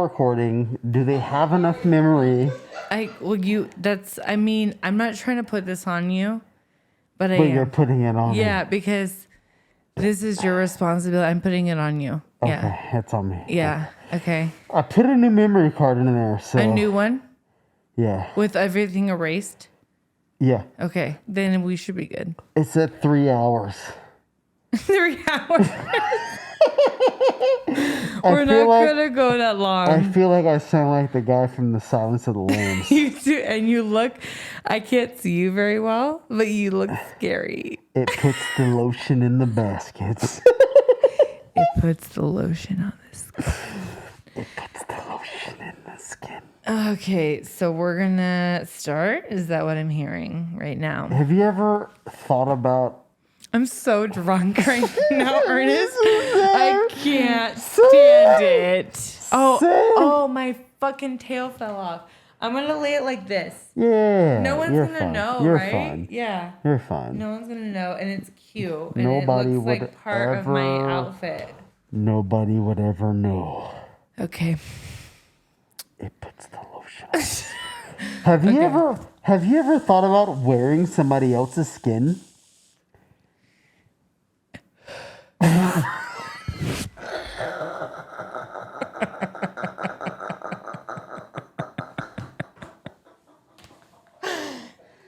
recording. Do they have enough memory? I'm not trying to put this on you, but you're putting it on me. Yeah, because this is your responsibility. I'm putting it on you. Okay, Yeah. it's on me. Yeah. Okay. I put a new memory card in there. So A new one? Yeah. With everything erased? Yeah. Okay. Then we should be good. It's at 3 hours. 3 hours? We're not going to go that long. I feel like I sound like the guy from The Silence of the Lambs. You do. And you look, I can't see you very well, but you look scary. It puts the lotion in the baskets. It puts the lotion on the skin. It puts the lotion in the skin. Okay, so we're going to start? Is that what I'm hearing right now? Have you ever thought about... I'm so drunk right now, Ernest. I can't stand it. Oh, my fucking tail fell off. I'm going to lay it like this. Yeah. No one's going to know, you're right? Fine. Yeah. You're fine. No one's going to know, and it's cute. And Nobody it looks would like part of my outfit. Nobody would ever know. Okay. It puts the lotion on. Have you ever thought about wearing somebody else's skin?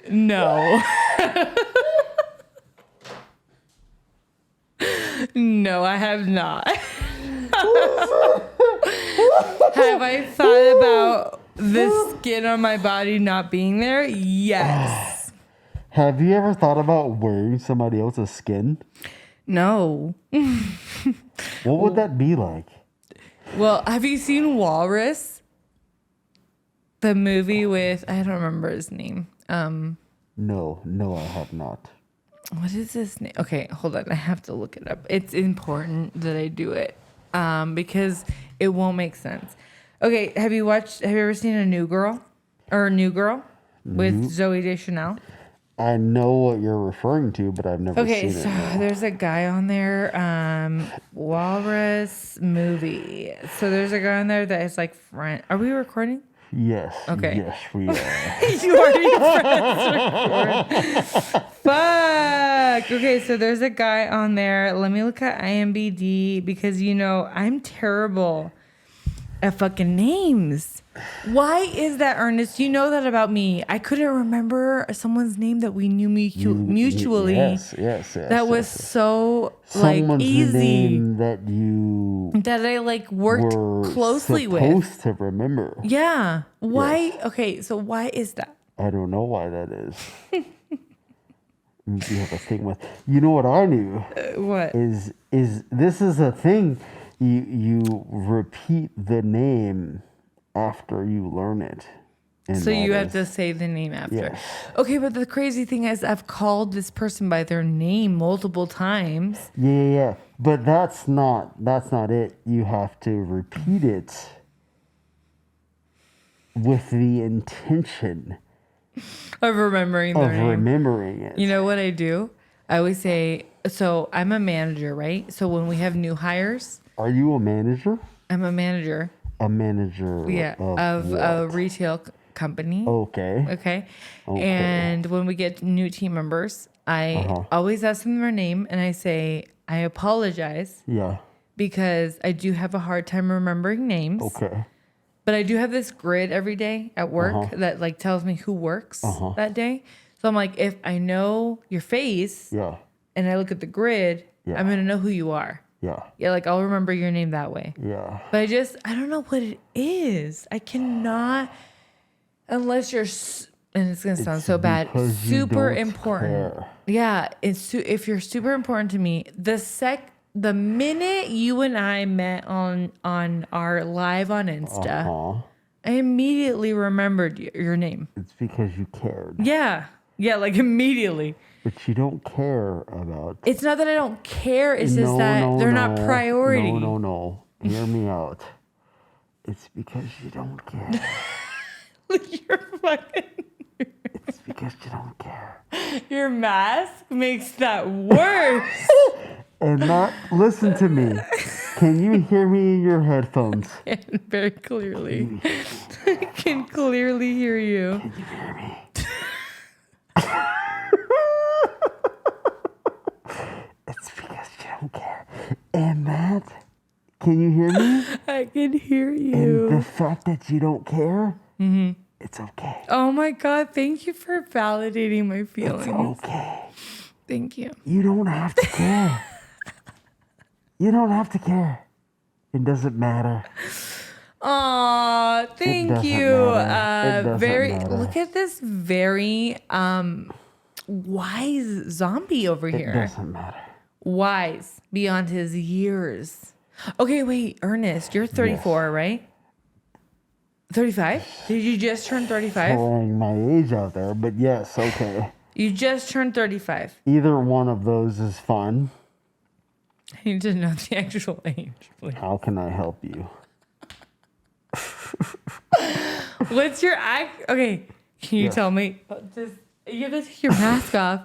No. No, I have not. Have I thought about the skin on my body not being there? Yes. Have you ever thought about wearing somebody else's skin? No. What would that be like? Well, have you seen Walrus? The movie with, I don't remember his name. No, I have not. What is his name? Okay, hold on. I have to look it up. It's important that I do it because it won't make sense. Okay, have you ever seen A New Girl? Or New Girl with Zooey Deschanel? I know what you're referring to, but I've never seen it. Okay, so there's a guy on there, Walrus movie. So there's a guy on there that is like friend. Are we recording? Yes. Okay. Yes, we are. You already pressed record. Fuck. Okay, so there's a guy on there. Let me look at IMDb because, I'm terrible at fucking names. Why is that, Ernest? You know that about me. I couldn't remember someone's name that we knew mutually. Yes. That was so someone's easy. Name that I worked closely with. Supposed to remember. Yeah. Why? Yes. Okay. So why is that? I don't know why that is. You have a thing with. You know what I knew? What is this is a thing? You repeat the name after you learn it. So you have to say the name after. Yes. Okay, but the crazy thing is I've called this person by their name multiple times. Yeah. But that's not it. You have to repeat it with the intention of remembering their name. Remembering it. You know what I do? I always say, so I'm a manager, right? So when we have new hires. Are you a manager? I'm a manager. A manager of a retail company. Okay. And when we get new team members, I always ask them their name and I say, I apologize. Yeah. Because I do have a hard time remembering names. Okay. But I do have this grid every day at work that tells me who works that day. So I'm like, if I know your face and I look at the grid, I'm going to know who you are. Yeah, I'll remember your name that way. Yeah. But I don't know what it is. I cannot, unless you're, and it's going to sound so bad, super important. Care. Yeah, if you're super important to me, the minute you and I met on our live on Insta, I immediately remembered your name. It's because you cared. Yeah, immediately. But you don't care about... It's not that I don't care. It's just that they're not priority. No. Hear me out. It's because you don't care. You're fucking... It's because you don't care. Your mask makes that worse. And not listen to me. Can you hear me in your headphones? Very clearly. I can clearly hear you. Can you hear me? It's because you don't care. And that, can you hear me? I can hear And you. the fact that you don't care, it's okay. Oh my God. Thank you for validating my It's feelings. okay. Thank you. You don't have to care. You don't have to care. It doesn't matter. Aw, thank doesn't you. matter. It doesn't Very matter. look at this very wise zombie over It here. doesn't matter. Wise beyond his years. Okay, wait, Ernest, you're 34, right? 35? Did you just turn 35? Throwing my age out there, but yes, okay. You just turned 35. Either one of those is fun. I need to know the actual age, please. How can I help you? What's your act? Okay, can you tell me? Just you have to take your mask off.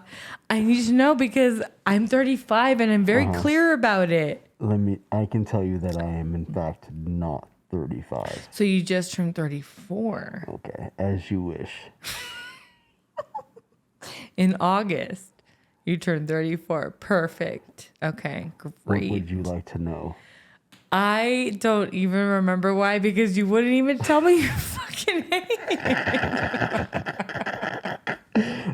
I need to know because I'm 35 and I'm very clear about it. I can tell you that I am in fact not 35. So you just turned 34 Okay, as you wish. in August. You turned 34. Perfect. Okay, What great. would you like to know? I don't even remember why because you wouldn't even tell me your fucking name.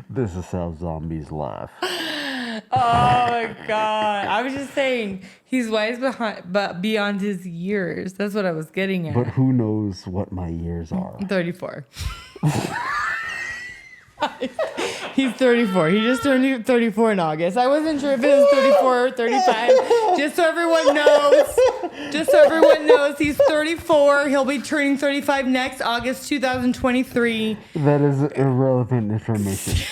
This is how zombies laugh. Oh my God. I was just saying he's wise but beyond his years. That's what I was getting at. But who knows what my years are? 34. He's 34. He just turned 34 in August. I wasn't sure if it was 34 or 35. Just so everyone knows. Just so everyone knows, he's 34. He'll be turning 35 next August 2023. That is irrelevant information.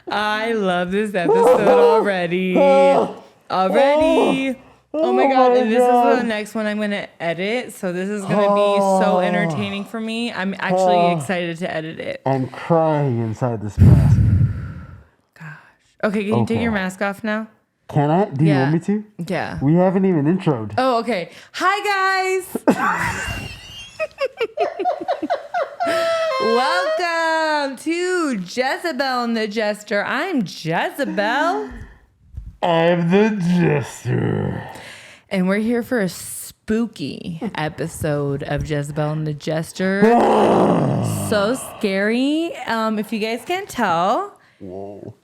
I love this episode already. Already. Oh my God. And this is the next one I'm going to edit. So this is going to be so entertaining for me. I'm actually excited to edit it. I'm crying inside this mask. Gosh. Okay. Can you take your mask off now? Can I? Do you want me to? Yeah. We haven't even introed. Oh, okay. Hi, guys. Welcome to Jezebel and the Jester. I'm Jezebel. I'm the Jester. And we're here for a spooky episode of Jezebel and the Jester. So scary. If you guys can't tell, Whoa.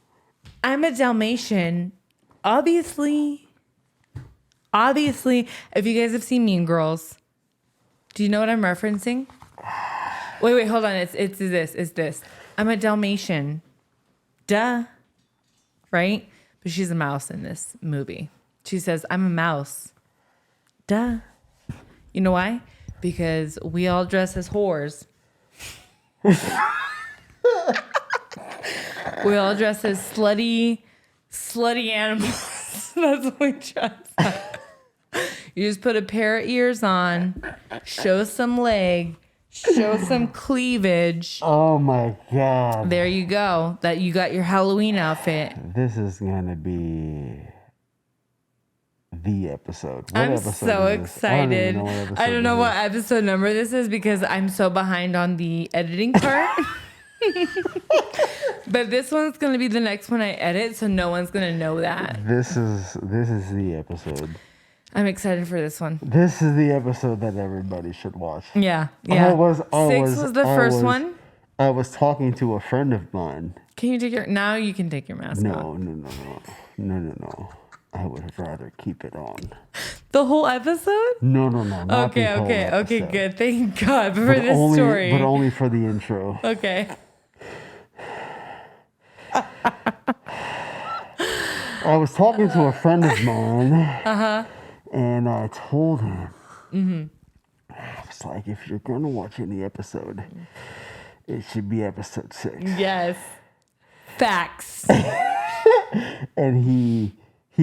I'm a Dalmatian. Obviously, if you guys have seen Mean Girls, do you know what I'm referencing? Wait, hold on. It's this. I'm a Dalmatian. Duh. Right? But she's a mouse in this movie. She says, I'm a mouse. Duh. You know why? Because we all dress as whores. We all dress as slutty animals. That's what we dress as. You just put a pair of ears on, show some leg, show some cleavage. Oh my God. There you go. That you got your Halloween outfit. This is going to be the episode. What I'm episode so is this? excited. I don't know what episode episode number this is because I'm so behind on the editing part. But this one's going to be the next one I edit, so no one's going to know that. this is the episode. I'm excited for this one. This is the episode that everybody should watch. Yeah. Six was the first one. I was talking to a friend of mine. Can you take now you can take your mask off. No. I would rather keep it on. The whole episode? No. Not the whole Okay, episode. good. Thank God for this story. But only for the intro. Okay. I was talking to a friend of mine. And I told him, I was like, if you're going to watch any episode, it should be episode 6. Yes. Facts. And he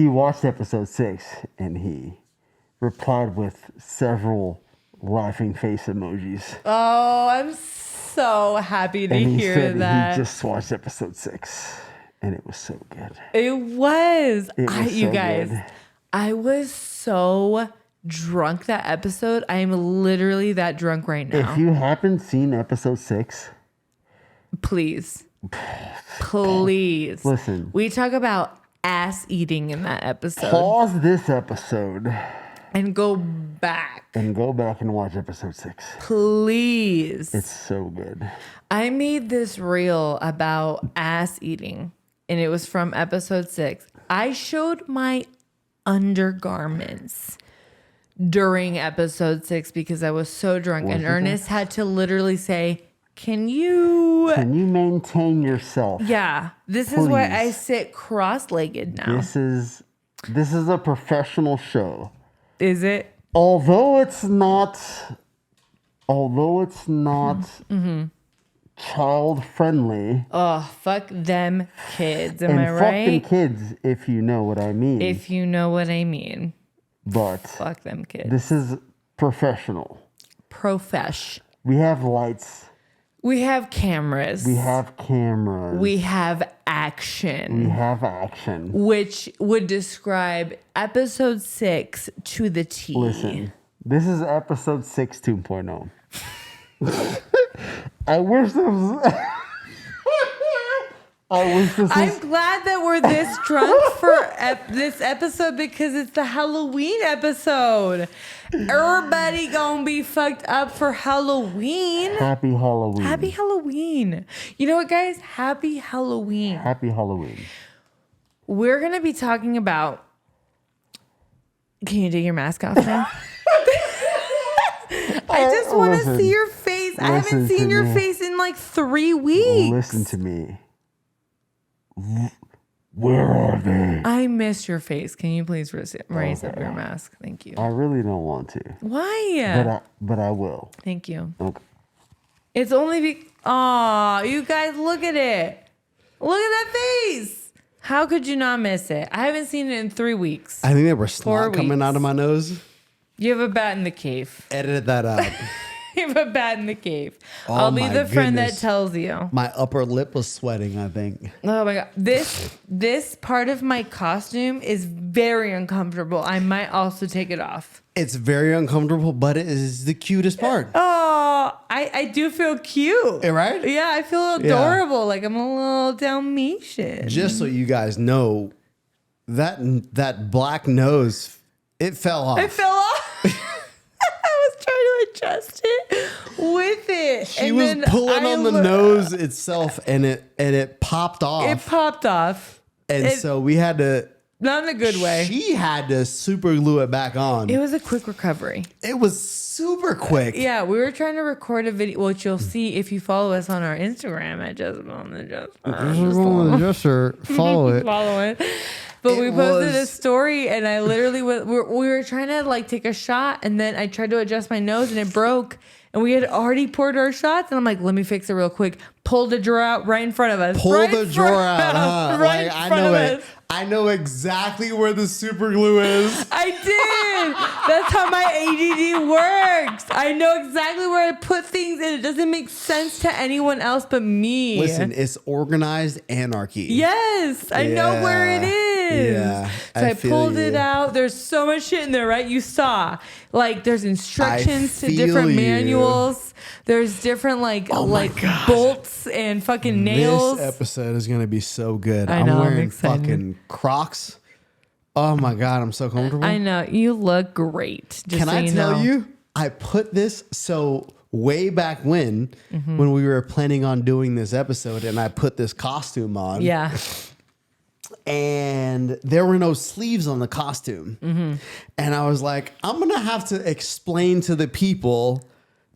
watched episode 6 and he replied with several laughing face emojis. Oh, I'm so happy to And he hear said that. he just watched episode 6, and it was so good. It was. You so guys, good. I was so drunk that episode. I am literally that drunk right now. If you haven't seen episode 6, Please. listen. We talk about ass eating in that episode. Pause this episode And go back. and go back and watch episode 6. Please. It's so good. I made this reel about ass eating, and it was from episode 6. I showed my undergarments during episode 6 because I was so drunk, and Ernest had to literally say, Can you maintain yourself? Yeah. This is why I Please. sit cross-legged now. This is a professional show. Is it? Although it's not child friendly. Oh, fuck them kids. Am And I fuck them right? kids, if you know what I mean. If you know what I mean. But Fuck them kids. this is professional. Profesh. We have lights. We have cameras. We have cameras. We have action. We have action. Which would describe episode 6 to the T. Listen, this is episode 6 2.0. I wish there was... I'm glad that we're this drunk for this episode because it's the Halloween episode. Everybody gonna be fucked up for Halloween. Happy Halloween. Happy Halloween. You know what, guys? Happy Halloween. Happy Halloween. We're gonna be talking about... Can you take your mask off now? I just want to Listen. see your face. I haven't Listen seen to your me. face in like 3 weeks. Listen to me. Where are they? I miss your face. Can you please raise up your mask? Thank you. I really don't want to. Why? But I will. Thank you. Okay. It's only Aw, you guys, look at it. Look at that face. How could you not miss it? I haven't seen it in 3 weeks. I think there was 4 snot coming weeks. out of my nose. You have a bat in the cave. Edited that out. You have a bat in the cave. Oh I'll be my the friend that goodness. tells you. My upper lip was sweating, I think. Oh my god. This part of my costume is very uncomfortable. I might also take it off. It's very uncomfortable, but it is the cutest part. Oh, I do feel cute. Right? Yeah, I feel adorable. Like I'm a little Dalmatian. Just so you guys know, that black nose, it fell off. It fell off. I was trying to adjust it with it. She was pulling on the nose itself, and it popped off. It popped off. And so we had to... Not in a good way. She had to super glue it back on. It was a quick recovery. It was super quick. Yeah, we were trying to record a video, which you'll see if you follow us on our Instagram at JezebelAndTheJester. Follow it. Follow it. But we It posted a was- story, and I literally we were trying to like take a shot, and then I tried to adjust my nose, and it broke. And we had already poured our shots, and I'm like, let me fix it real quick. Pulled the drawer out right in front of us. Pull Right the in drawer front out, of huh? us, right Like, in I front know of it. us. I know exactly where the super glue is. I did. That's how my ADD works. I know exactly where I put things, and it doesn't make sense to anyone else but me. Listen, it's organized anarchy. Yes, I know where it is. Yeah, So I feel pulled you. it out. There's so much shit in there, right? You saw. Like there's instructions to feel different you. manuals. There's different like God. bolts and fucking nails. This episode is gonna be so good. I know, I'm I'm wearing excited. fucking Crocs. Oh my god, I'm so comfortable. I know. You look great. Just Can so I you tell know. you? I put this way back when we were planning on doing this episode, and I put this costume on. Yeah. And there were no sleeves on the costume. And I was like, I'm going to have to explain to the people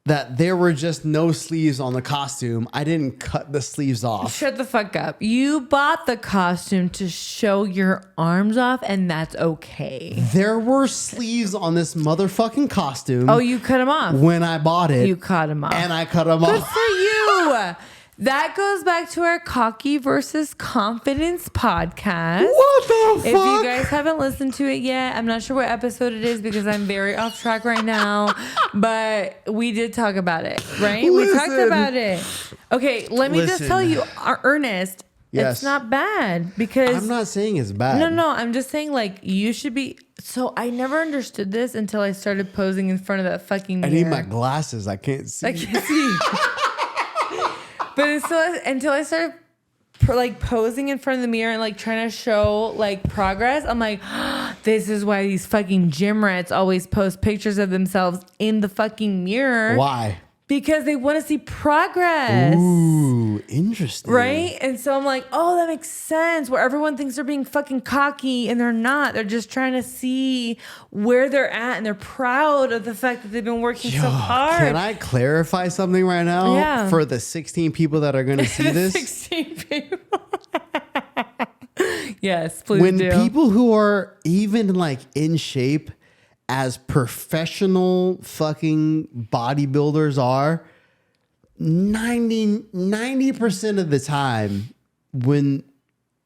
that there were just no sleeves on the costume. I didn't cut the sleeves off. Shut the fuck up. You bought the costume to show your arms off, and that's okay. There were sleeves on this motherfucking costume. Oh, you cut them off. when I bought it. You cut them off. And I cut them Good off. for you. That goes back to our cocky versus confidence podcast. What the fuck? If you guys haven't listened to it yet, I'm not sure what episode it is because I'm very off track right now. But we did talk about it, right? We talked about it. Okay, let me just tell you, Ernest, yes. It's not bad because I'm not saying it's bad. No, I'm just saying like you should be. So I never understood this until I started posing in front of that fucking mirror. I need my glasses. I can't see. I can't see. But until I started like posing in front of the mirror and like trying to show like progress, I'm like, this is why these fucking gym rats always post pictures of themselves in the fucking mirror. Why? Because they want to see progress. Ooh, interesting. Right? And so I'm like, oh, that makes sense. Where everyone thinks they're being fucking cocky and they're not. They're just trying to see where they're at and they're proud of the fact that they've been working so hard. Can I clarify something right now? Yeah. For the 16 people that are going to see this? 16 people. Yes, please When do. people who are even like in shape as professional fucking bodybuilders are, 90% of the time when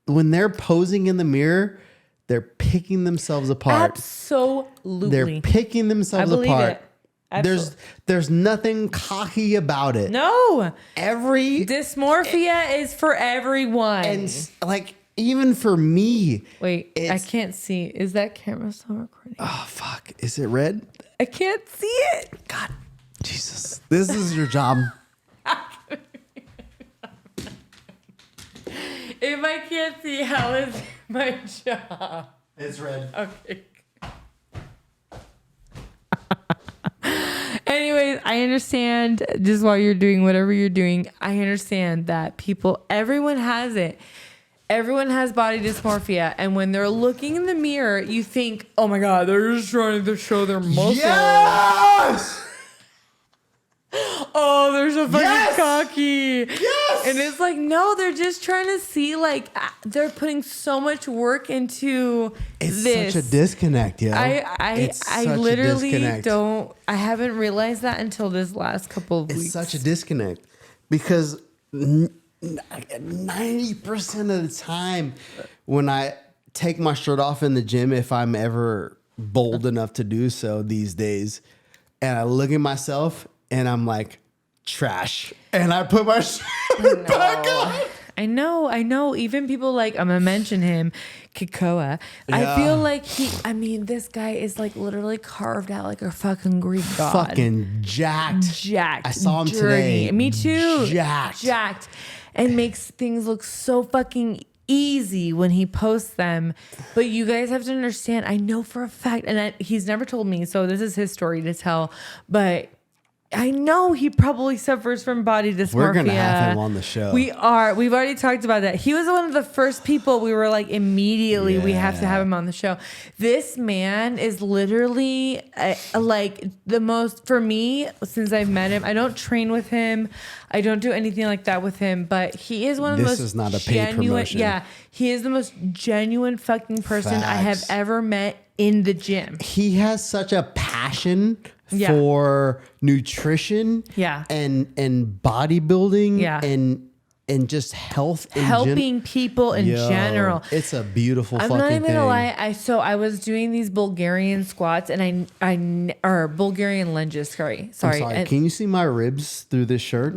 they're posing in the mirror, they're picking themselves apart. Absolutely. They're picking themselves I believe apart. it. Absolutely. There's nothing cocky about it. No. Every Dysmorphia is for everyone. and like even for me. Wait, I can't see. Is that camera still recording? Oh fuck. Is it red? I can't see it. God, Jesus. This is your job. If I can't see, how is my job? It's red. Okay. Anyways, I understand just while you're doing whatever you're doing, I understand that everyone has it. Everyone has body dysmorphia. And when they're looking in the mirror, you think, oh my God, they're just trying to show their muscles. Yes! Oh, they're so fucking Yes! cocky. Yes! And it's like, no, they're just trying to see, like, they're putting so much work into It's this. such a disconnect, yo. I literally don't, I haven't realized that until this last couple of weeks. It's such a disconnect because 90% of the time when I take my shirt off in the gym, if I'm ever bold enough to do so these days, and I look at myself and I'm like, trash. And I put my shirt back on. I know. Even people like, I'm going to mention him, Kikoa. Yeah. I feel like this guy is like literally carved out like a fucking Greek god. Fucking jacked. Jacked. I saw him dirty. today. Me too. Jacked. And makes things look so fucking easy when he posts them. But you guys have to understand, I know for a fact, and he's never told me, so this is his story to tell, but I know he probably suffers from body dysmorphia. We're going to have him on the show. We are. We've already talked about that. He was one of the first people we were like, immediately, we have to have him on the show. This man is literally like the most, for me, since I've met him, I don't train with him. I don't do anything like that with him, but he is one of the most This is not a paid genuine. promotion. Yeah. He is the most genuine fucking person I have ever met in the gym. He has such a passion for nutrition and bodybuilding and just health helping people in general. It's a beautiful I'm fucking not even thing. gonna lie. I was doing these Bulgarian squats and or Bulgarian lunges. Sorry. I'm sorry. And Can you see my ribs through this shirt?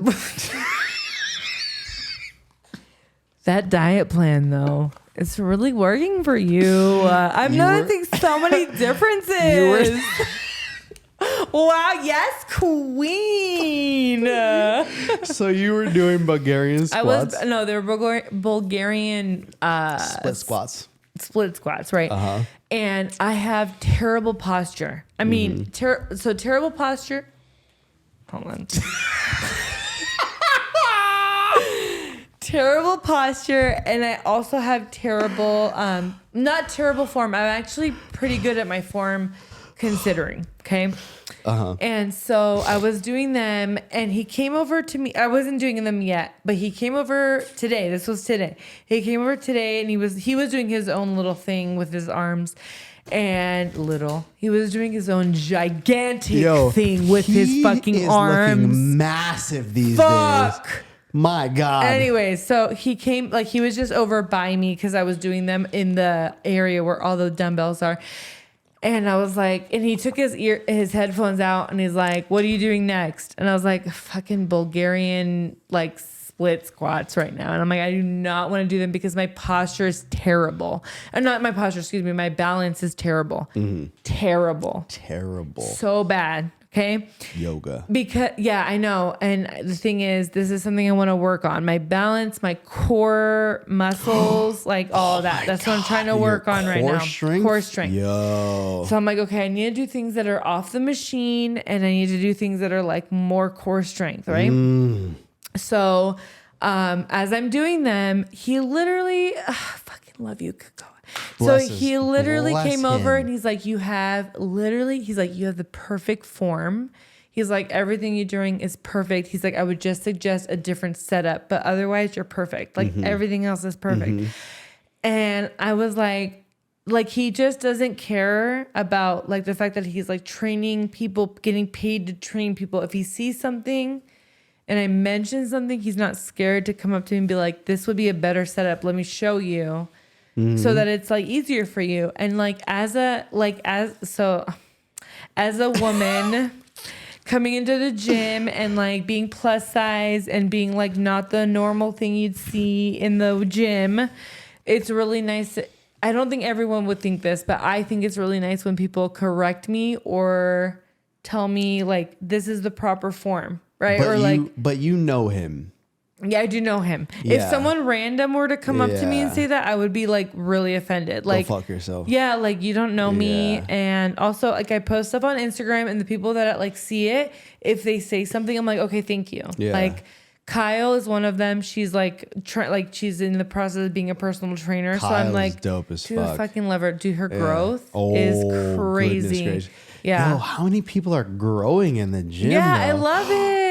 that diet plan though, it's really working for you. I'm noticing so many differences. Wow, yes, queen. So you were doing Bulgarian squats? They were Bulgarian split squats. Split squats, right? Uh-huh. And I have terrible posture. I mean, terrible posture. Hold on. Terrible posture, and I also have terrible, not terrible form. I'm actually pretty good at my form, considering. Okay. And so I was doing them, and he came over to me. I wasn't doing them yet, but he came over today. This was today. He came over today, and he was doing his own little thing with his arms. And he was doing his own gigantic thing with his fucking arms. Looking massive these days. My God. Anyway, so he came, like, he was just over by me because I was doing them in the area where all the dumbbells are. And I was like, and he took his headphones out and he's like, what are you doing next? And I was like, fucking Bulgarian, like, split squats right now. And I'm like, I do not want to do them because my posture is terrible. And not my posture, excuse me, my balance is terrible. Terrible. So bad. Okay. Yoga. Because, yeah, I know. And the thing is, this is something I want to work on. My balance, my core muscles, like all of that. That's what I'm trying to work on right now. Core strength. Yo. So I'm like, okay, I need to do things that are off the machine and I need to do things that are like more core strength, right? So as I'm doing them, he literally, fucking love you, Coco. So he literally came over and he's like, you have the perfect form. He's like, everything you're doing is perfect. He's like, I would just suggest a different setup, but otherwise you're perfect. Like everything else is perfect. And I was like he just doesn't care about like the fact that he's like training people, getting paid to train people. If he sees something and I mention something, he's not scared to come up to me and be like, this would be a better setup. Let me show you. So that it's like easier for you. And like as a woman coming into the gym and like being plus size and being like not the normal thing you'd see in the gym, it's really nice. I don't think everyone would think this, but I think it's really nice when people correct me or tell me like this is the proper form, right? But you know him. Yeah, I do know him. Yeah. If someone random were to come up to me and say that, I would be like really offended. Like, go fuck yourself. Yeah, like you don't know me. And also, like I post stuff on Instagram, and the people that like see it, if they say something, I'm like, okay, thank you. Yeah. Like Kyle is one of them. She's like, she's in the process of being a personal trainer. Kyle's so I'm like, dope as dude, fuck. fucking love her. Dude, her growth is crazy. Yeah. Yo, how many people are growing in the gym? Yeah, though? I love it.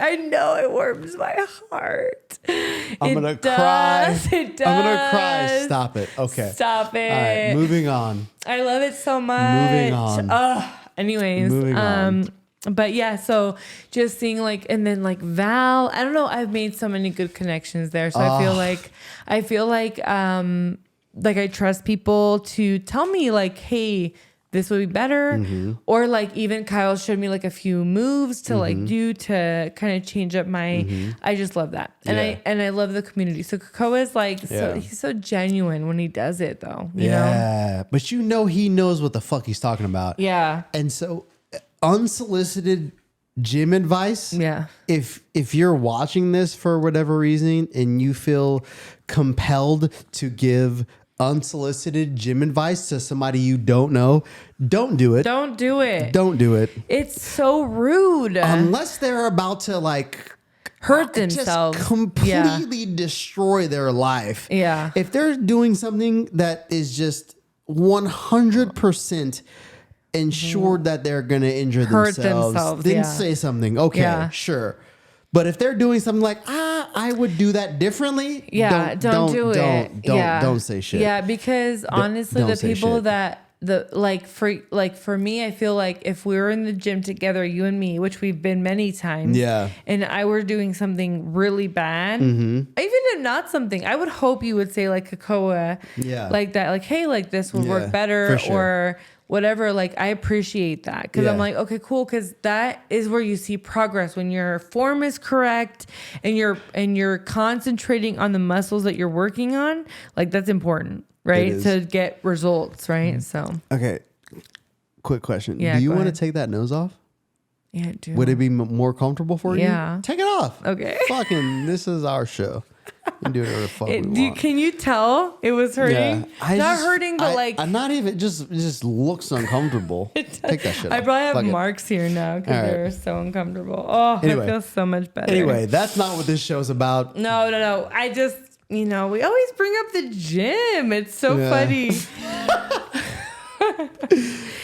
I know it warms my heart. I'm gonna cry. It does. I'm gonna cry. Stop it. Okay. Stop it. All right, moving on. I love it so much. Moving on. Anyways, Moving on. But yeah, so just seeing like, and then like Val, I don't know. I've made so many good connections there. So I feel like I trust people to tell me like, hey, this would be better. Or like even Kyle showed me like a few moves to like do to kind of change up my, I just love that. And I love the community. So Coco is like, he's so genuine when he does it though. You know? But you know, he knows what the fuck he's talking about. Yeah. And so unsolicited gym advice. Yeah. If you're watching this for whatever reason and you feel compelled to give unsolicited gym advice to somebody you don't know, don't do it. Don't do it. Don't do it. It's so rude. Unless they're about to like hurt themselves. Just completely destroy their life. Yeah. If they're doing something that is just 100% ensured that they're going to injure themselves, then say something. Okay, sure. But if they're doing something like, I would do that differently. Yeah, don't do it. Don't say shit. Yeah, because honestly, the people that for me, I feel like if we were in the gym together, you and me, which we've been many times, and I were doing something really bad, even if not something, I would hope you would say like Cocoa, like that, like, hey, like this would work better, or whatever. Like I appreciate that because I'm like, okay, cool, because that is where you see progress when your form is correct and you're concentrating on the muscles that you're working on. Like that's important, right? To get results, right? So okay, quick question. Yeah, do you want to take that nose off? Yeah, I do. Would it be more comfortable for you? Yeah. Take it off. Okay. Fucking, this is our show. You can do whatever the fuck we want. Can you tell it was hurting? Not hurting, but I'm not even, just looks uncomfortable. Take that shit off. I probably have marks here now because they're so uncomfortable. Oh, anyway, I feel so much better. Anyway, that's not what this show's about. No. I just, we always bring up the gym. It's so funny.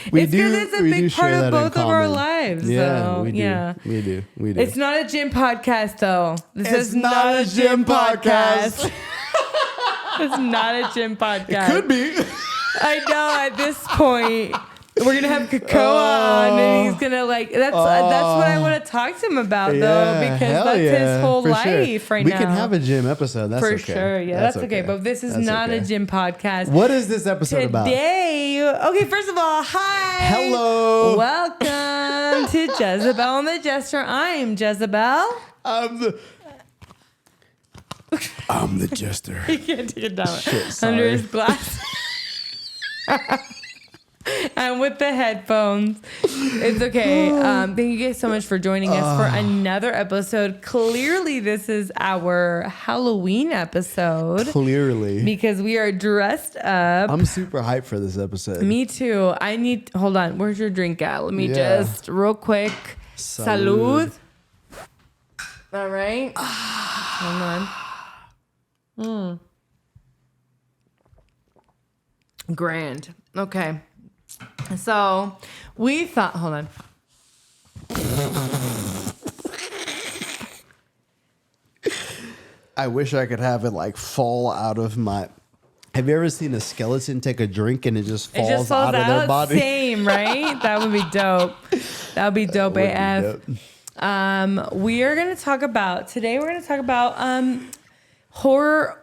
It's because it's a big part of both of our lives. Yeah, so, we do. We do. It's not a gym podcast, though. This is not a gym podcast. It's not a gym podcast. It could be. I know at this point. We're gonna have Cocoa on, and he's gonna like. That's what I want to talk to him about, though, because that's his whole life right now. We can have a gym episode. That's for okay. sure. Yeah, that's okay. But this is not a gym podcast. What is this episode about? Today, okay. First of all, hi. Hello. Welcome to Jezebel and the Jester. I'm Jezebel. I'm the Jester. He can't take it down. Shit, Under his glass. And with the headphones. It's okay. Thank you guys so much for joining us for another episode. Clearly, this is our Halloween episode. Clearly. Because we are dressed up. I'm super hyped for this episode. Me too. Hold on. Where's your drink at? Let me just, real quick. Salud. All right. Hold on. Grand. Okay. So we thought, hold on. I wish I could have it like fall out of my. Have you ever seen a skeleton take a drink and it just falls out of their body? Same, right? That would be dope. That would be dope AF. We are going to talk about horror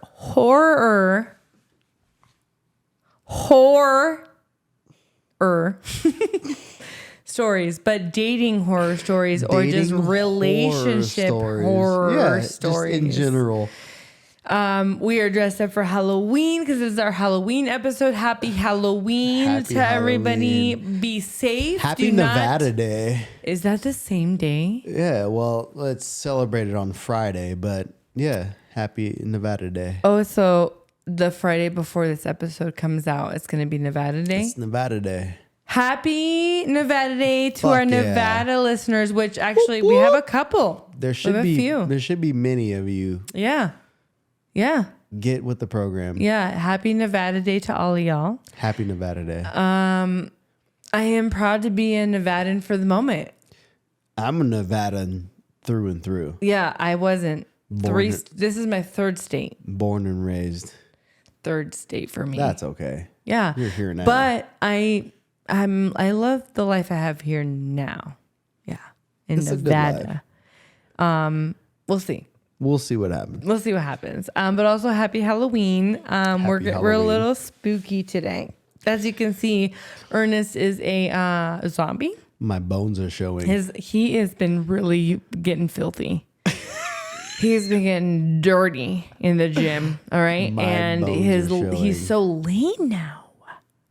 stories, but dating horror stories or just relationship horror stories. Just in general. We are dressed up for Halloween because this is our Halloween episode. Happy Halloween to everybody. Be safe. Happy Nevada Day. Is that the same day? Yeah, well, let's celebrate it on Friday, but yeah, happy Nevada Day. Oh, so the Friday before this episode comes out, it's going to be Nevada Day? It's Nevada Day. Happy Nevada Day to our Nevada listeners, which actually we have a couple. There should be a few. There should be many of you. Yeah. Yeah. Get with the program. Yeah. Happy Nevada Day to all of y'all. Happy Nevada Day. I am proud to be a Nevadan for the moment. I'm a Nevadan through and through. Yeah, I wasn't. This is my third state. Born and raised. Third state for me. That's okay. Yeah. You're here now. But I love the life I have here now. Yeah. In it's Nevada. We'll see. We'll see what happens. We'll see what happens. But also happy Halloween. We're a little spooky today. As you can see, Ernest is a zombie. My bones are showing. He has been really getting filthy. He's been getting dirty in the gym. All right. And he's so lean now.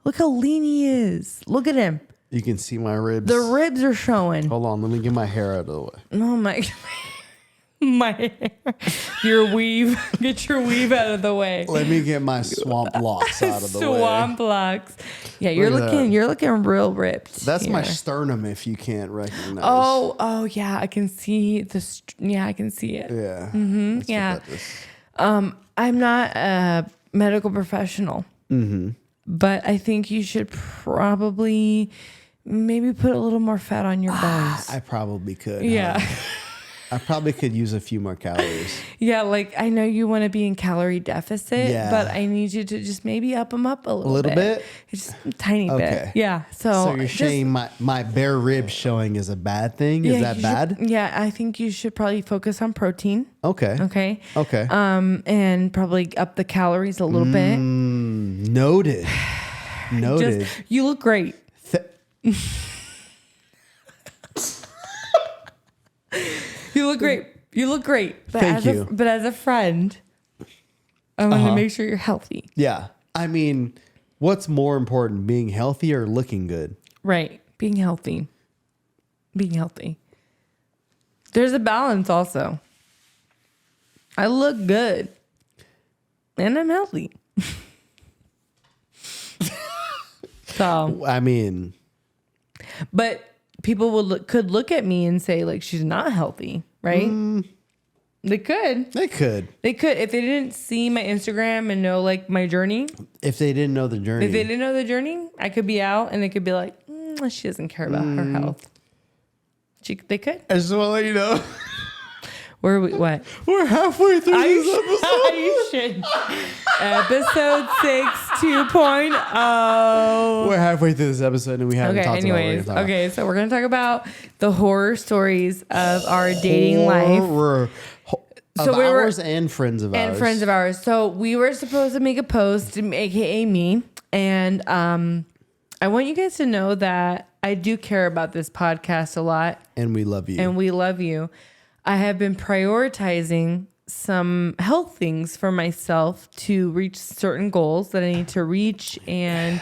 Look how lean he is. Look at him. You can see my ribs. The ribs are showing. Hold on. Let me get my hair out of the way. Oh my hair. Your weave. Get your weave out of the way. Let me get my swamp locks out of the way. Swamp locks. Yeah, you're looking real ripped. That's my sternum if you can't recognize. Oh yeah, I can see I can see it. Yeah. Mm-hmm. Yeah. I'm not a medical professional. Mm-hmm. But I think you should probably maybe put a little more fat on your bones. I probably could. Yeah. I probably could use a few more calories. Yeah, like I know you want to be in calorie deficit, but I need you to just maybe up them up a little bit. Just a tiny bit. Yeah. So you're saying my bare ribs showing is a bad thing? Is that bad? I think you should probably focus on protein. Okay. And probably up the calories a little bit. Noted. You look great. You look great. But Thank you. But as a friend, I want to make sure you're healthy. Yeah. I mean, what's more important, being healthy or looking good? Right. Being healthy. There's a balance also. I look good. And I'm healthy. So. I mean. But people could look at me and say, like, she's not healthy, right? They could. If they didn't see my Instagram and know, like, my journey. If they didn't know the journey. I could be out and they could be like, she doesn't care about her health. They could. I just want to let you know. Where are we? What? We're halfway through this episode. You should. Episode 6 2.0. We're halfway through this episode and we haven't Okay, talked anyways. about what we're Okay, so we're going to talk about the horror stories of our dating life. So we were and friends of ours. And friends of ours. So we were supposed to make a post, aka me. And I want you guys to know that I do care about this podcast a lot. And we love you. And we love you. I have been prioritizing some health things for myself to reach certain goals that I need to reach. And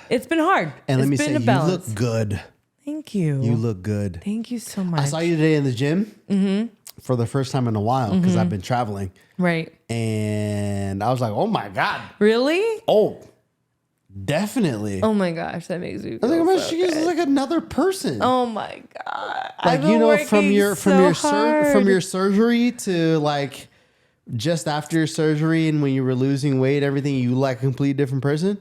it's been hard. And let me been say, a balance. you look good. Thank you. You look good. Thank you so much. I saw you today in the gym for the first time in a while because I've been traveling. Right. And I was like, oh my God. Really? Oh, definitely. Oh my gosh, that makes me I was feel like, so she's good. like another person. Oh my God. Like, you know, from your surgery to like just after your surgery and when you were losing weight, everything, you like a complete different person.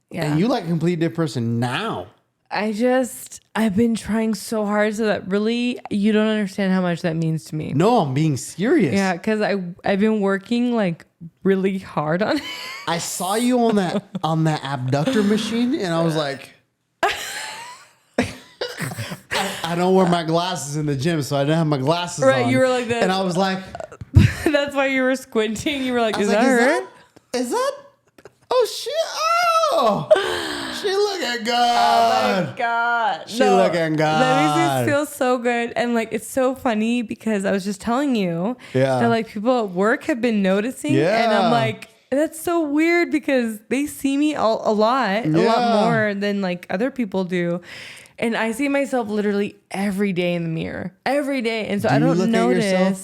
Yeah. And you like a complete different person now. I've been trying so hard so that really you don't understand how much that means to me. No, I'm being serious. Yeah, because I've been working like really hard on it. I saw you on that abductor machine and I was like, I don't wear my glasses in the gym, so I didn't have my glasses Right, on. you were like that. And I was like, That's why you were squinting. You were like, I was is like, that her? Is that? Oh shit! Oh, she looking good. Oh my God. She looking good. That makes me feel so good. And like, it's so funny because I was just telling you that like people at work have been noticing. Yeah. And I'm like, that's so weird because they see me a lot more than like other people do. And I see myself literally every day in the mirror, every day. And so I don't notice.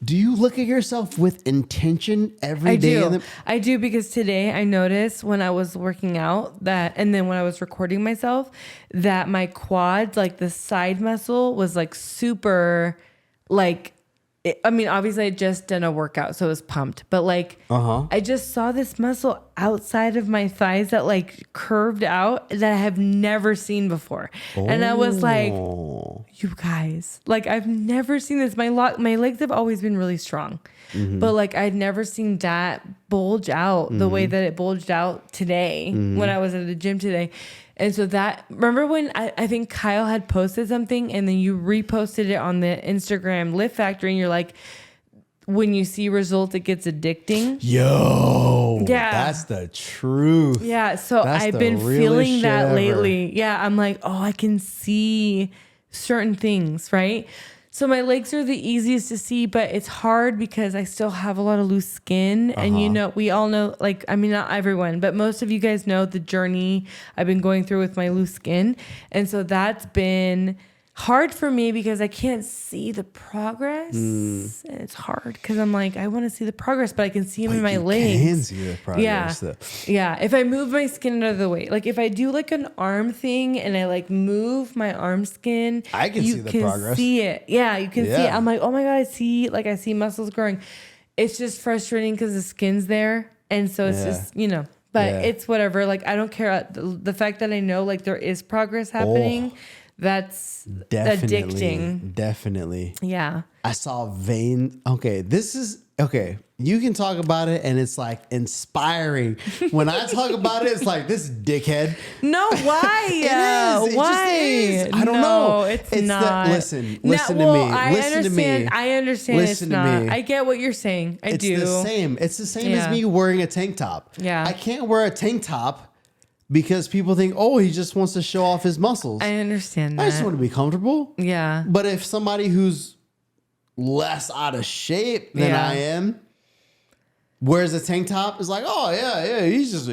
Do you look at yourself with intention every day? I do because today I noticed when I was working out and then when I was recording myself, that my quads, like the side muscle was like super, like, obviously I just done a workout, so it was pumped, but like, I just saw this muscle outside of my thighs that like curved out that I have never seen before. And I was like, you guys, like I've never seen this. My legs have always been really strong, but like I'd never seen that bulge out the way that it bulged out today when I was at the gym today. And so remember when I think Kyle had posted something and then you reposted it on the Instagram Lift Factory and you're like, when you see results, it gets addicting. Yo, that's the truth. Yeah, so I've been feeling that lately. Yeah, I'm like, oh, I can see certain things, right? So my legs are the easiest to see, but it's hard because I still have a lot of loose skin. And you know, we all know, like, I mean, not everyone, but most of you guys know the journey I've been going through with my loose skin. And so that's been hard for me because I can't see the progress. And it's hard because I'm like, I want to see the progress, but I can see them in my legs. You can see the progress, though. Yeah. If I move my skin out of the way, like if I do like an arm thing and I like move my arm skin, I can see the progress. See it. Yeah, you can see it. I'm like, oh my God, I see muscles growing. It's just frustrating because the skin's there. And so it's just, but it's whatever. Like, I don't care. The fact that I know like there is progress happening. That's addicting. Definitely. Yeah. I saw vein. Okay, you can talk about it and it's like inspiring. When I talk about it, it's like this dickhead. No, why? It is. It why? just is. I don't know. It's not. Listen to me. Listen to me. I understand Listen it's not. me. I get what you're saying. I do. It's the same. It's the same as me wearing a tank top. Yeah. I can't wear a tank top because people think, oh, he just wants to show off his muscles. I understand that. I just want to be comfortable. Yeah. But if somebody who's less out of shape than I am wears a tank top, it's like, oh, yeah, he just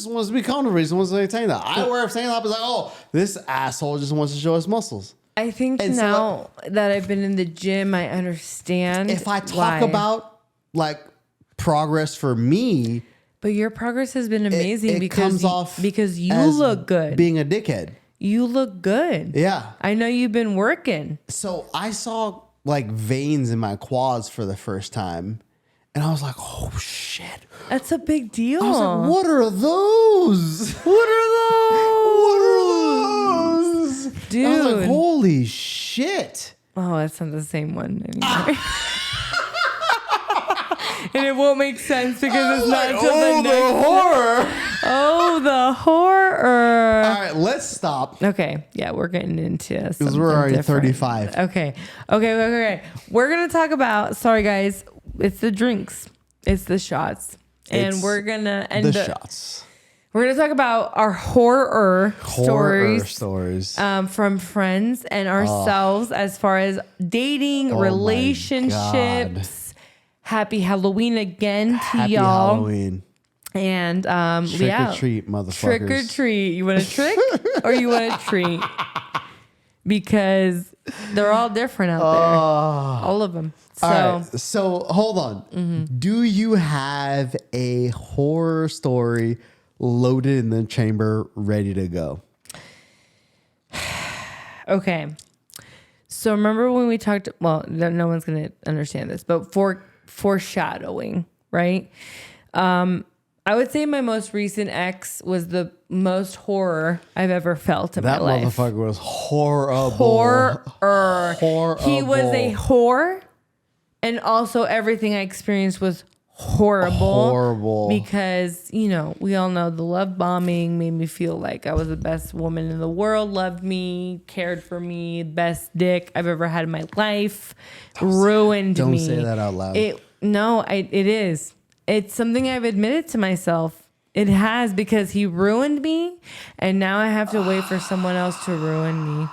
wants to be comfortable. He just wants to wear a tank top. I wear a tank top, it's like, oh, this asshole just wants to show his muscles. I think now that I've been in the gym, I understand. If I talk about like progress for me, but your progress has been amazing it comes off because you as look good. Being a dickhead. You look good. Yeah. I know you've been working. So I saw like veins in my quads for the first time. And I was like, oh shit. That's a big deal. I was like, what are those? What are those? Dude. I was like, holy shit. Oh, that's not the same one anymore. And it won't make sense because it's not until the next horror. horror. All right, let's stop. Okay, yeah, we're getting into Because we're already different. 35. Okay. We're gonna talk about. Sorry, guys. It's the drinks. It's the shots, and It's we're gonna end the shots. We're gonna talk about our horror stories from friends and ourselves as far as dating, relationships. Happy Halloween again to Happy y'all. Halloween. And Trick or treat, motherfuckers. Trick or treat. You want a trick or you want a treat? Because they're all different out there. All of them. So, all right, so hold on. Do you have a horror story loaded in the chamber, ready to go? Okay. So remember when we talked, well, no one's going to understand this, but foreshadowing, right? I would say my most recent ex was the most horror I've ever felt in my life. That motherfucker was horrible. Horror. He was a whore. And also everything I experienced was horrible. Because, you know, we all know the love bombing made me feel like I was the best woman in the world, loved me, cared for me, best dick I've ever had in my life, ruined me. Don't say that out loud. It is. It's something I've admitted to myself. It has, because he ruined me, and now I have to wait for someone else to ruin me.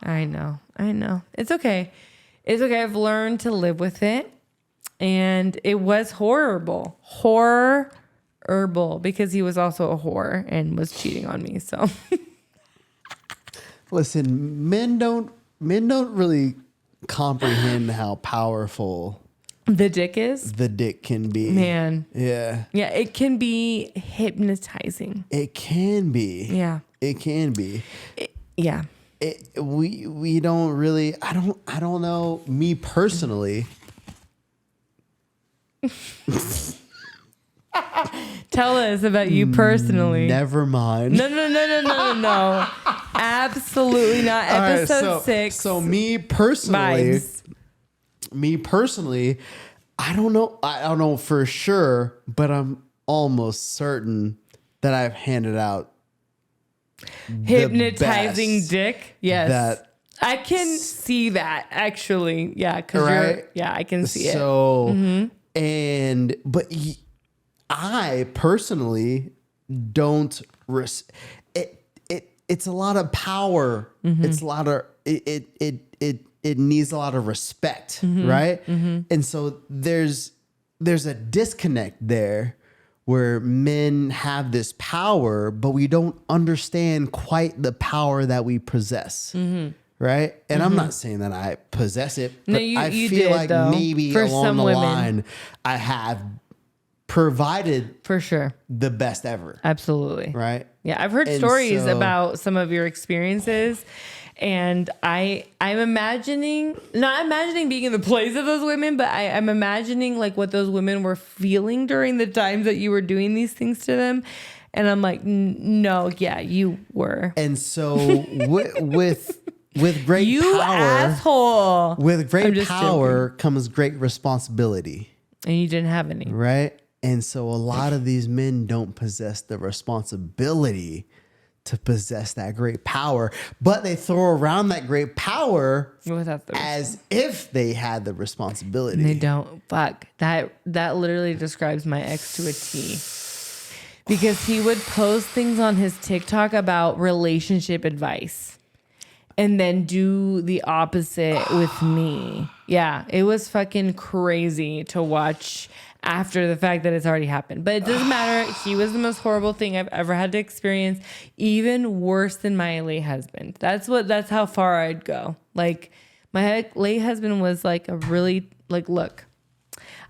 I know. It's okay. I've learned to live with it. And it was horrible, because he was also a whore and was cheating on me. So, listen, men don't really comprehend how powerful the dick can be. Man, yeah, it can be hypnotizing. It can be. Yeah, it can be. Yeah. We don't really. I don't know. Me personally. Tell us about you personally. Never mind. No. Absolutely not. Episode 6. So me personally, I don't know for sure, but I'm almost certain that I've handed out hypnotizing dick. Yes. That I can see that, actually. Yeah, right? I can see it. So but I personally don't it's a lot of power. It's a lot of it needs a lot of respect, right? And so there's a disconnect there where men have this power, but we don't understand quite the power that we possess. Right. And I'm not saying that I possess it, but I feel like though, maybe along the line I have provided for sure the best ever. Absolutely. Right. Yeah. I've heard stories about some of your experiences, and I'm imagining, not imagining being in the place of those women, but I'm imagining like what those women were feeling during the times that you were doing these things to them. And I'm like, no, yeah, you were. And so with great you power, asshole. With great power comes great responsibility. And you didn't have any. Right. And so a lot of these men don't possess the responsibility to possess that great power, but they throw around that great power as if they had the responsibility. And they don't. Fuck. That literally describes my ex to a T. Because he would post things on his TikTok about relationship advice and then do the opposite with me. Yeah, it was fucking crazy to watch after the fact that it's already happened. But it doesn't matter. He was the most horrible thing I've ever had to experience. Even worse than my late husband. That's how far I'd go. Like, my late husband was like a really, like, look.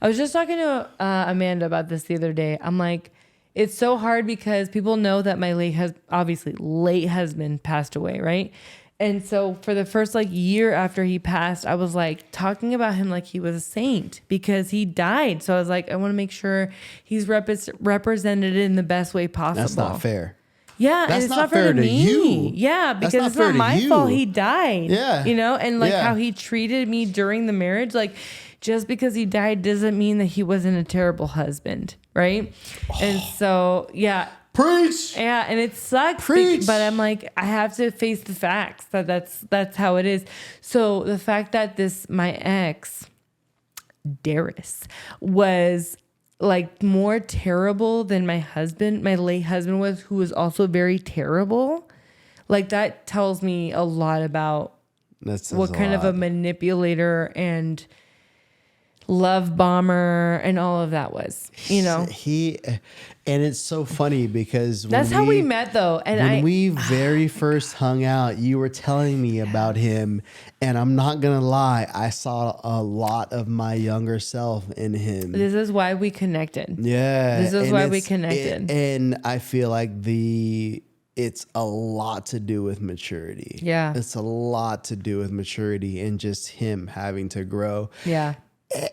I was just talking to Amanda about this the other day. I'm like, it's so hard because people know that my late husband passed away, right? And so for the first like year after he passed, I was like talking about him like he was a saint because he died. So I was like, I want to make sure he's represented in the best way possible. That's not fair. Yeah, that's and it's not fair to me. Yeah, because it's not my fault he died. Yeah. You know, and like how he treated me during the marriage, like just because he died doesn't mean that he wasn't a terrible husband, right? And so, yeah, Preach. Yeah, and it sucks. Preach. But I'm like, I have to face the facts that's how it is. So the fact that my ex, Darius, was like more terrible than my late husband was, who was also very terrible. Like that tells me a lot about what kind of a manipulator and love bomber and all of that was, And it's so funny because that's how we met though. And when we very first hung out, you were telling me about him, and I'm not gonna lie, I saw a lot of my younger self in him. This is why we connected. Yeah. This is why we connected. And I feel like it's a lot to do with maturity. Yeah. It's a lot to do with maturity and just him having to grow. Yeah.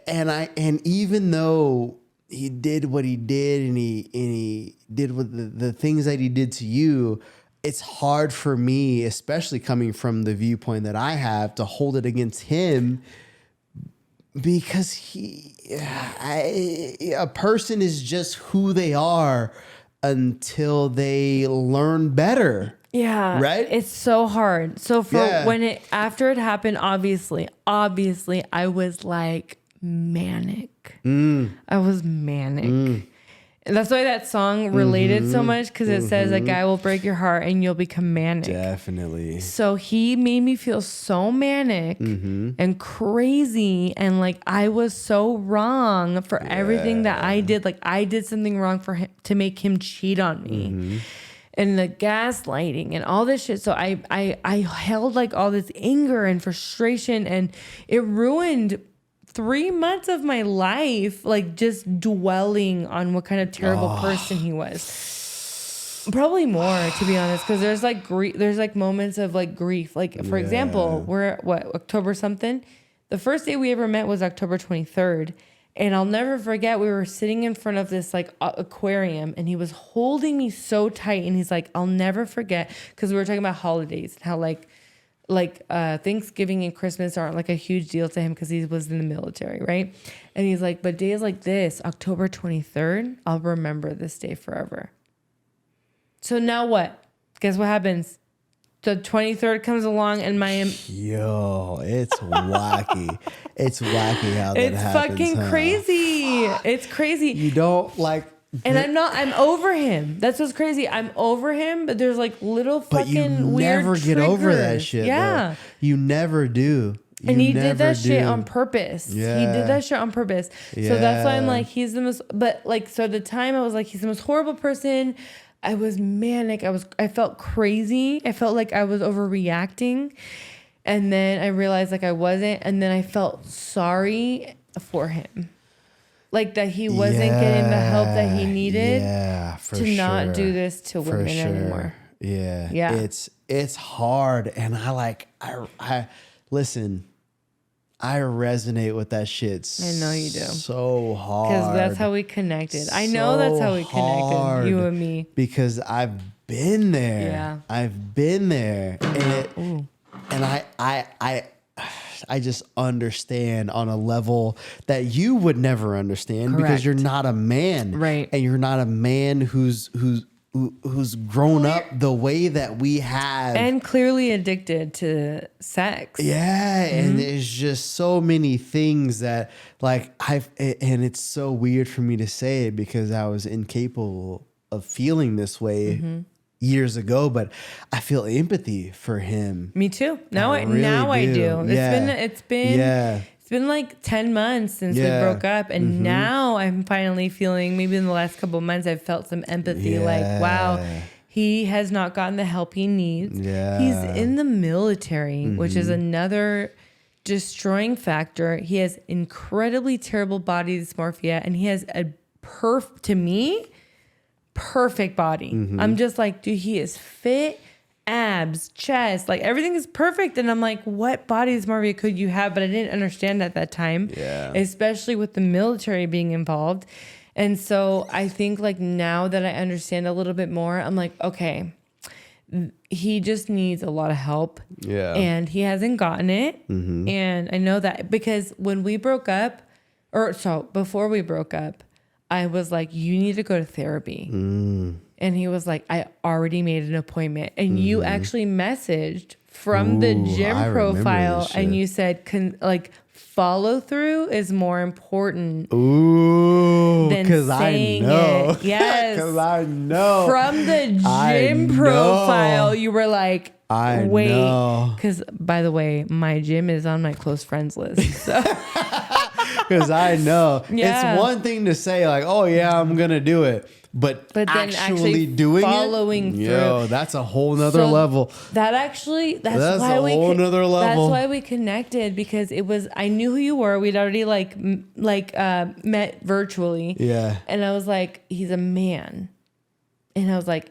And even though he did what he did and he did what the things that he did to you, it's hard for me, especially coming from the viewpoint that I have, to hold it against him, because a person is just who they are until they learn better. Yeah. Right? It's so hard. So after it happened, obviously, I was like manic. I was manic. And that's why that song related so much, because it says a guy will break your heart and you'll become manic. Definitely. So he made me feel so manic and crazy, and like I was so wrong for everything that I did. Like I did something wrong for him to make him cheat on me. And the gaslighting and all this shit. So I held like all this anger and frustration, and it ruined 3 months of my life, like just dwelling on what kind of terrible person he was. Probably more, to be honest, because there's like there's like moments of like grief. Like for example, we're at October something. The first day we ever met was October 23rd. And I'll never forget, we were sitting in front of this like aquarium, and he was holding me so tight, and he's like, I'll never forget, because we were talking about holidays and how like Thanksgiving and Christmas aren't like a huge deal to him because he was in the military, right? And he's like, but days like this, October 23rd, I'll remember this day forever. So now what? Guess what happens? The 23rd comes along, and Yo, it's wacky. It's wacky how that happens. It's fucking crazy. It's crazy. You don't like. And I'm over him. That's what's crazy. I'm over him, but there's like little fucking weird never get over that shit. Yeah. Though. You never do. And he did that shit on purpose. Yeah. He did that shit on purpose. Yeah. So that's why I'm like, he's the most, but like, so at the time I was like, he's the most horrible person. I was manic. I felt crazy. I felt like I was overreacting. And then I realized like I wasn't. And then I felt sorry for him. Like that he wasn't getting the help that he needed to not do this to women anymore. Yeah. Yeah. It's hard. And I listen, I resonate with that shit. I know you do. So hard. Because that's how we connected. I know that's how we connected, you and me. Because I've been there. Yeah. I've been there. And I just understand on a level that you would never understand. Correct. Because you're not a man. Right. And you're not a man who's grown up the way that we have, and clearly addicted to sex. Yeah, and there's just so many things that like and it's so weird for me to say it because I was incapable of feeling this way years ago, but I feel empathy for him. Me too. Now I do. It's been like 10 months since we broke up, and now I'm finally feeling, maybe in the last couple of months, I've felt some empathy. Like, wow, he has not gotten the help he needs. Yeah. He's in the military, which is another destroying factor. He has incredibly terrible body dysmorphia, and he has a to me, perfect body. I'm just like, dude, he is fit. Abs, chest, like everything is perfect. And I'm like, what body dysmorphia could you have? But I didn't understand at that time, especially with the military being involved. And so I think like now that I understand a little bit more, I'm like, okay, he just needs a lot of help. Yeah. And he hasn't gotten it. And I know that because when we broke up, before we broke up, I was like, you need to go to therapy. And he was like, I already made an appointment. And you actually messaged from the gym I remember profile this and shit. you said, like, follow through is more important Ooh, than because I saying know. it. Yes. Because I know. From the I gym know. profile, you were like, I wait. know. Because, by the way, my gym is on my close friends list. So. Because I know. Yeah. It's one thing to say, like, oh, yeah, I'm going to do it. But then actually doing following it, through. that's a whole nother level. That's That's why a whole nother level. That's why we connected, because I knew who you were. We'd already met virtually. Yeah. And I was like, he's a man. And I was like,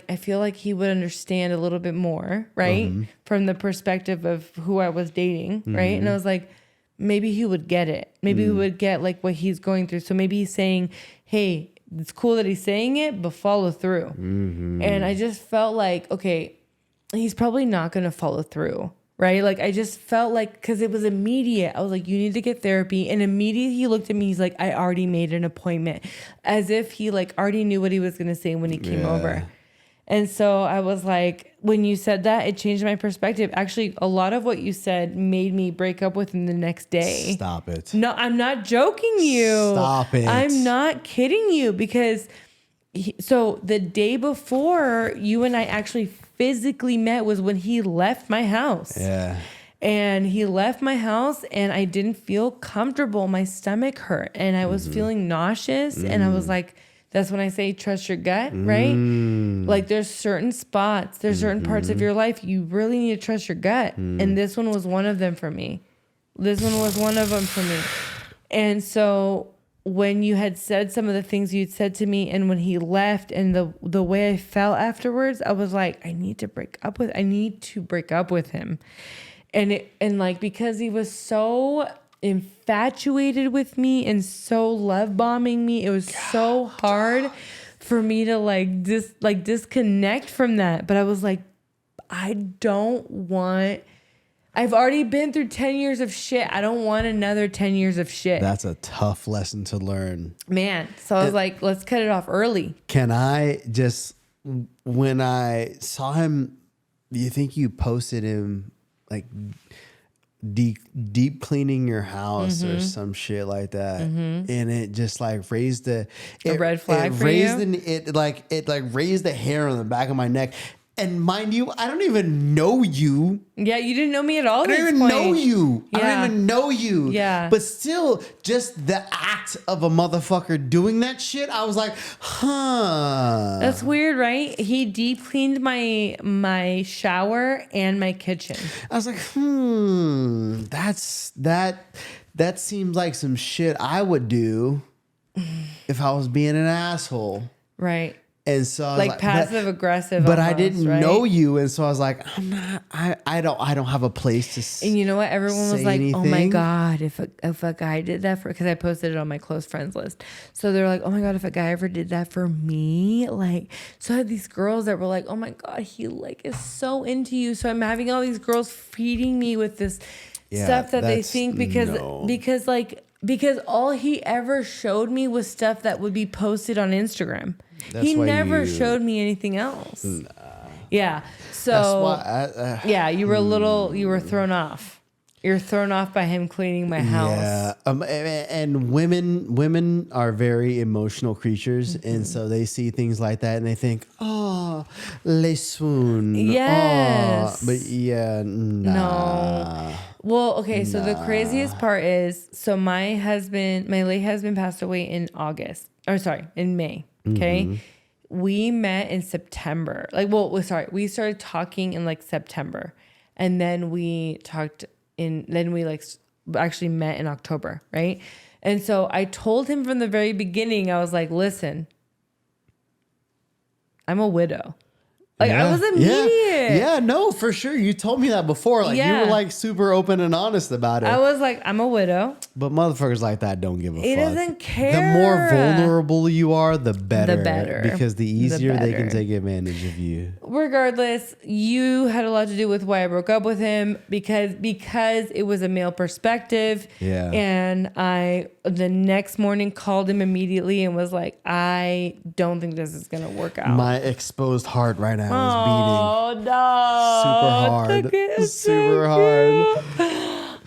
I feel like he would understand a little bit more, right? From the perspective of who I was dating, right? And I was like, maybe he would get it. Maybe he would get like what he's going through. So maybe he's saying, hey, it's cool that he's saying it, but follow through. And I just felt like, okay, he's probably not going to follow through, right? Like, I just felt like, because it was immediate. I was like, you need to get therapy. And immediately he looked at me. He's like, I already made an appointment. As if he like already knew what he was going to say when he came over. And so I was like, when you said that, it changed my perspective. Actually, a lot of what you said made me break up with him the next day. Stop it. No, I'm not joking you. Stop it. I'm not kidding you, because so the day before you and I actually physically met was when he left my house. Yeah. And he left my house and I didn't feel comfortable. My stomach hurt and I was feeling nauseous. And I was like, that's when I say trust your gut, right? Like there's certain spots, there's certain parts of your life you really need to trust your gut. And this one was one of them for me. And so when you had said some of the things you'd said to me and when he left and the way I felt afterwards, I was like, I need to break up with him. And like, because he was so infatuated with me and so love bombing me, it was so hard for me to disconnect from that. But I was like, I've already been through 10 years of shit. I don't want another 10 years of shit. That's a tough lesson to learn. Man. So I was like, let's cut it off early. Can I just, when I saw him, do you think you posted him like deep cleaning your house or some shit like that, and it just like raised a red flag for raised you? It raised the hair on the back of my neck. And mind you, I don't even know you. Yeah, you didn't know me at all. I don't even know you. Yeah. I don't even know you. Yeah. But still, just the act of a motherfucker doing that shit, I was like, huh. That's weird, right? He deep cleaned my shower and my kitchen. I was like, that seems like some shit I would do if I was being an asshole. Right. And so I was Like passive aggressive. but I almost, didn't right? know you, and so I was like, I don't have a place to. And you know what? Everyone was say like, "Oh my anything. god, if a guy did that for," because I posted it on my close friends list. So they're like, "Oh my god, if a guy ever did that for me," like, so I had these girls that were like, "Oh my god, he like is so into you." So I'm having all these girls feeding me with this stuff that they think because all he ever showed me was stuff that would be posted on Instagram. He never showed me anything else. Nah. Yeah. So that's why you were thrown off. You're thrown off by him cleaning my house. Yeah. And women are very emotional creatures, and so they see things like that and they think, oh, les swoon. Yes. Oh. But yeah, nah. No. Well, okay, so the craziest part is, so my late husband passed away in May. Okay. We met in September. We started talking in like September. And then we actually met in October. Right. And so I told him from the very beginning, I was like, listen, I'm a widow. Like I was immediate. Yeah, no, for sure. You told me that before. Like you were like super open and honest about it. I was like, I'm a widow. But motherfuckers like that don't give a fuck. He doesn't care. The more vulnerable you are, the better. The better. Because the easier they can better. take advantage of you. Regardless, you had a lot to do with why I broke up with him because it was a male perspective. Yeah. And I the next morning called him immediately and was like, I don't think this is gonna work out. My exposed heart right now Oh no! is beating super hard.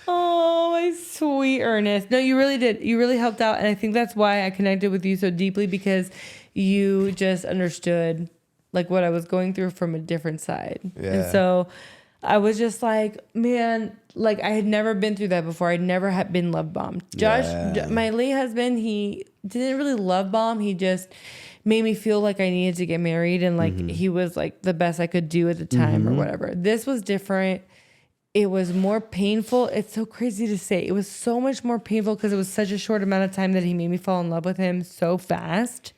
Oh, my sweet Ernest. No, you really did. You really helped out. And I think that's why I connected with you so deeply because you just understood like what I was going through from a different side. Yeah. And so I was just like, man, like I had never been through that before. I'd never had been love bombed. Josh, my late husband, he didn't really love bomb. He just made me feel like I needed to get married and like he was like the best I could do at the time or whatever. This was different. It was more painful. It's so crazy to say. It was so much more painful because it was such a short amount of time that he made me fall in love with him so fast.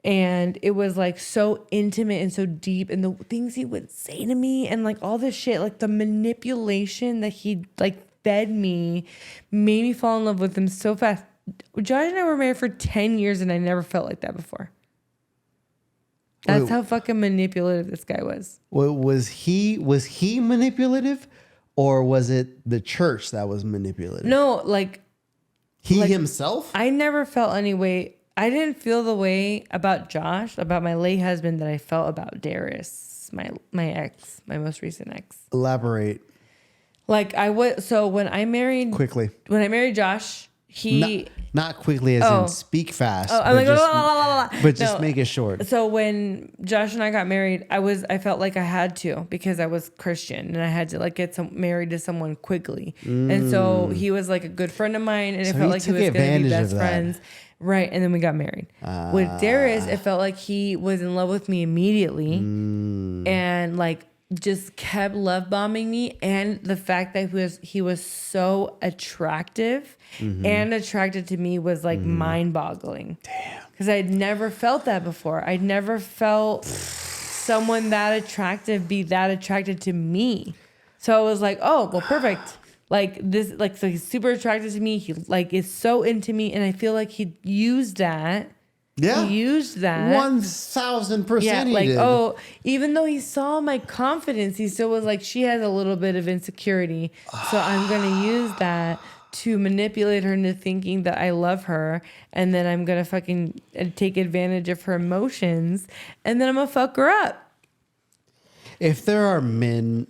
And it was like so intimate and so deep. And the things he would say to me and like all this shit, like the manipulation that he like fed me made me fall in love with him so fast. Josh and I were married for 10 years and I never felt like that before. That's how fucking manipulative this guy was. Was he manipulative? Or was it the church that was manipulative? No, like he himself? I never felt any way. I didn't feel the way about Josh, about my late husband that I felt about Darius, my ex, my most recent ex. Elaborate. Like when I married Josh, he not quickly as in speak fast. Oh, I'm like, but just make it short. So when Josh and I got married, I felt like I had to because I was Christian and I had to like get married to someone quickly. And so he was like a good friend of mine and it felt like he was going to be best friends. Right. And then we got married. With Darius, it felt like he was in love with me immediately and like just kept love bombing me. And the fact that he was so attractive and attracted to me was like mind boggling. Damn. Because I'd never felt that before. I'd never felt someone that attractive be that attracted to me. So I was like, oh, well, perfect. Like this, like, so he's super attracted to me. He like is so into me. And I feel like he used that. Yeah. He used that. 1,000%. Yeah. He Like, did. oh, even though he saw my confidence, he still was like, she has a little bit of insecurity. So I'm going to use that to manipulate her into thinking that I love her. And then I'm going to fucking take advantage of her emotions. And then I'm going to fuck her up. If there are men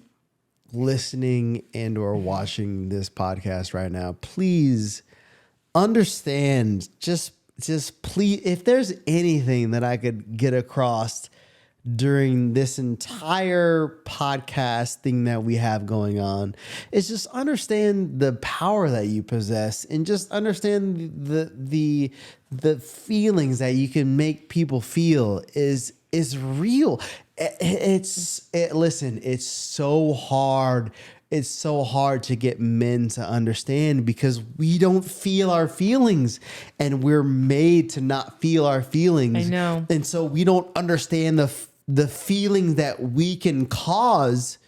listening and or watching this podcast right now, please understand, just please, if there's anything that I could get across during this entire podcast thing that we have going on, is just understand the power that you possess and just understand the feelings that you can make people feel is real. Listen, it's so hard. It's so hard to get men to understand because we don't feel our feelings and we're made to not feel our feelings. I know. And so we don't understand the feeling that we can cause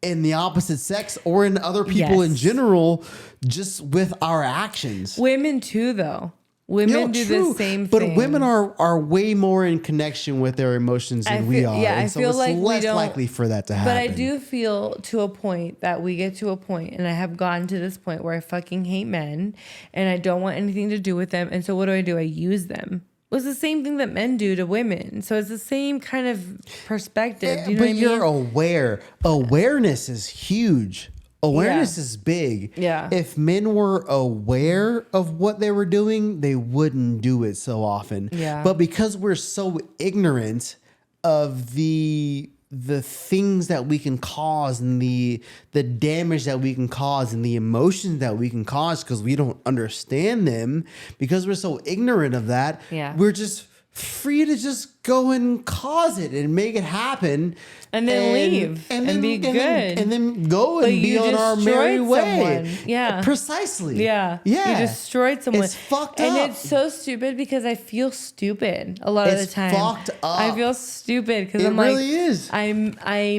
in the opposite sex or in other people in general, just with our actions. Women too, though. Women do the same thing. But women are way more in connection with their emotions than we are. Yeah, and I so feel it's like less likely for that to happen. But I do feel to a point that we get to a point, and I have gotten to this point where I fucking hate men and I don't want anything to do with them. And so what do? I use them. Well, it's the same thing that men do to women. So it's the same kind of perspective. Do you know what I mean? You're aware. Awareness is huge. Awareness is big. Yeah. If men were aware of what they were doing, they wouldn't do it so often. Yeah. But because we're so ignorant of the things that we can cause and the damage that we can cause and the emotions that we can cause because we don't understand them, because we're so ignorant of that, we're just free to just go and cause it and make it happen. And then leave and be good. And then go and be on our merry way. Someone. Yeah. Precisely. Yeah. Yeah. You destroyed someone. It's fucked and up. it's so stupid because I feel stupid a lot of the time. It's fucked up. I feel stupid because It I'm like, really is. I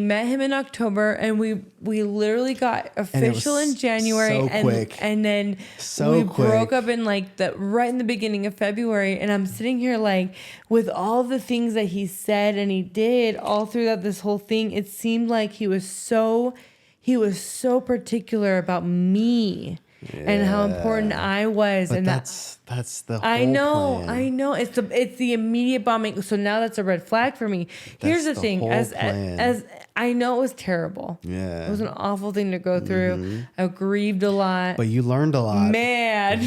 met him in October and we literally got official in January so quick. and then So we quick. broke up in like right in the beginning of February, and I'm sitting here like with all the things that he said and he did all throughout this whole thing. It seemed like he was so particular about me and how important I was. But and that's the whole I know, plan. I know. It's the immediate bombing. So now that's a red flag for me. Here's the the thing, whole plan. as I know it was terrible. Yeah. It was an awful thing to go through. I grieved a lot. But you learned a lot. Man.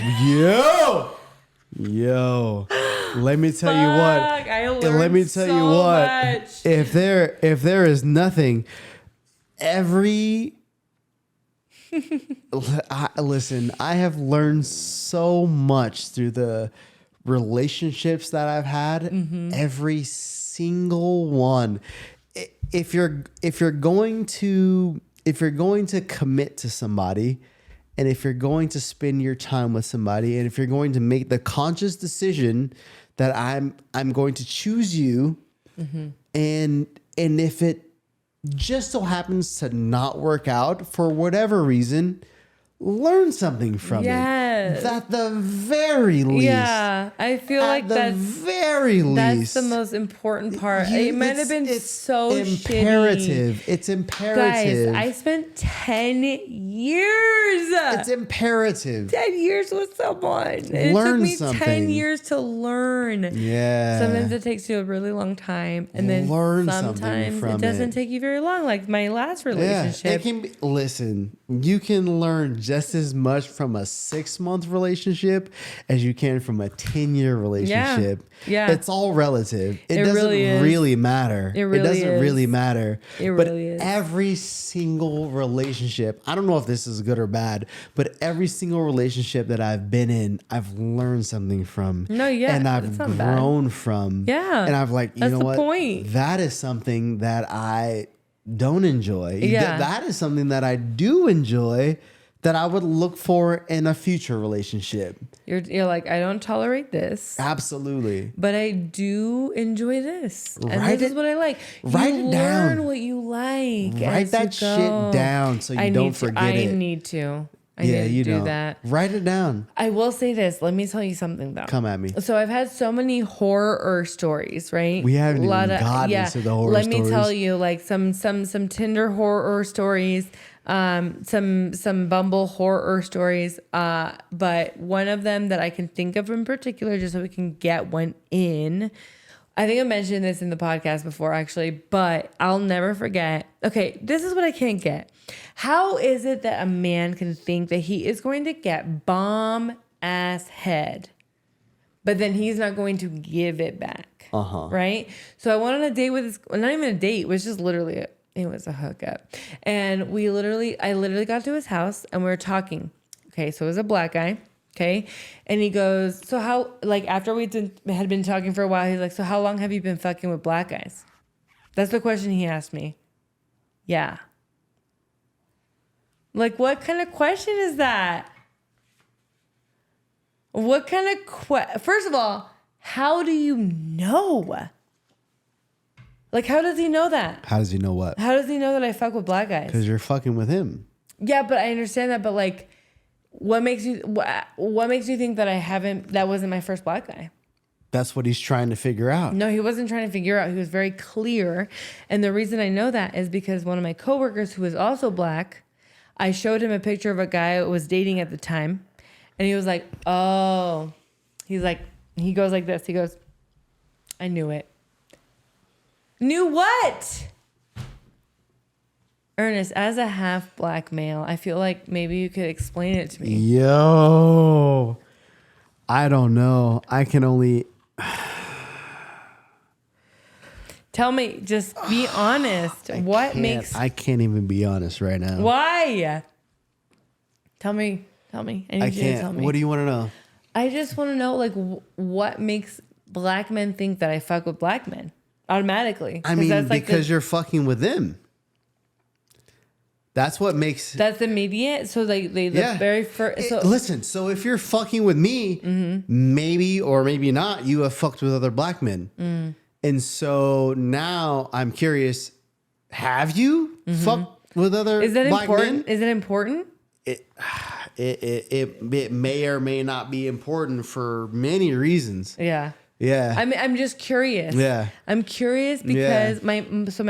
Yo. Let me tell you what. I learned Let me tell so you what. much. If there is nothing, listen, I have learned so much through the relationships that I've had. Every single one. If you're going to commit to somebody, and if you're going to spend your time with somebody, and if you're going to make the conscious decision that I'm going to choose you, and if it just so happens to not work out for whatever reason, learn something from it. At the very least. Yeah, I feel like At the very least. that's the most important part. It might have been so imperative. shitty. It's imperative. Guys, I spent 10 years. It's imperative. 10 years with someone. It Learn took me 10 something. years to learn. Yeah. Sometimes it takes you a really long time. And then Learn something sometimes from it doesn't it. take you very long. Like my last relationship. Yeah, it can be, listen, you can learn just as much from a 6-month relationship as you can from a 10-year relationship. Yeah. It's all relative. It doesn't really is. really matter. It really doesn't is. really matter. It but really is. every single relationship, I don't know if this is good or bad, but every single relationship that I've been in, I've learned something from. No, yeah, And I've it's not bad. grown from. Yeah. And I've like, you That's know the what? point. That is something that I don't enjoy. Yeah. That is something that I do enjoy, that I would look for in a future relationship. You're like, I don't tolerate this. Absolutely. But I do enjoy this. And Write this is it- what I like. write you it down. learn what you like. Write as that you go. shit down so you don't forget it. I need to. I Yeah, need to you do don't. that. Write it down. I will say this. Let me tell you something though. Come at me. So I've had so many horror stories, right? We haven't even gotten into the horror Let me stories. tell you, like some Tinder horror stories, some Bumble horror stories. But one of them that I can think of in particular, just so we can get one in. I think I mentioned this in the podcast before, actually, but I'll never forget. Okay, this is what I can't get. How is it that a man can think that he is going to get bomb ass head, but then he's not going to give it back? Right? So I went on a date with this, not even a date, it was just literally, it was a hookup. And I literally got to his house and we were talking. Okay, so it was a black guy. Okay. And he goes, so how, like, after we had been talking for a while, he's like, so how long have you been fucking with black guys? That's the question he asked me. Yeah. Like, what kind of question is that? What kind of first of all, how do you know? Like, how does he know that? How does he know what? How does he know that I fuck with black guys? Because you're fucking with him. Yeah, but I understand that. But like, what makes you think that that wasn't my first black guy? That's what he's trying to figure out. No, he wasn't trying to figure out. He was very clear. And the reason I know that is because one of my coworkers who is also black, I showed him a picture of a guy I was dating at the time. And he was like, oh, he's like, he goes like this. He goes, I knew it. Knew what? Ernest, as a half black male, I feel like maybe you could explain it to me. Yo, I don't know. I can only. Tell me, just be honest. I can't even be honest right now. Why? Tell me. I need I you to can't. tell me. What do you want to know? I just want to know, like, what makes black men think that I fuck with black men automatically. I mean, that's like because you're fucking with them. That's what makes. That's immediate. So the very first. So, listen, so if you're fucking with me, maybe or maybe not, you have fucked with other black men. And so now I'm curious, have you fucked with other black men? Is it important? It may or may not be important for many reasons. Yeah. Yeah. I'm just curious. Yeah. I'm curious because my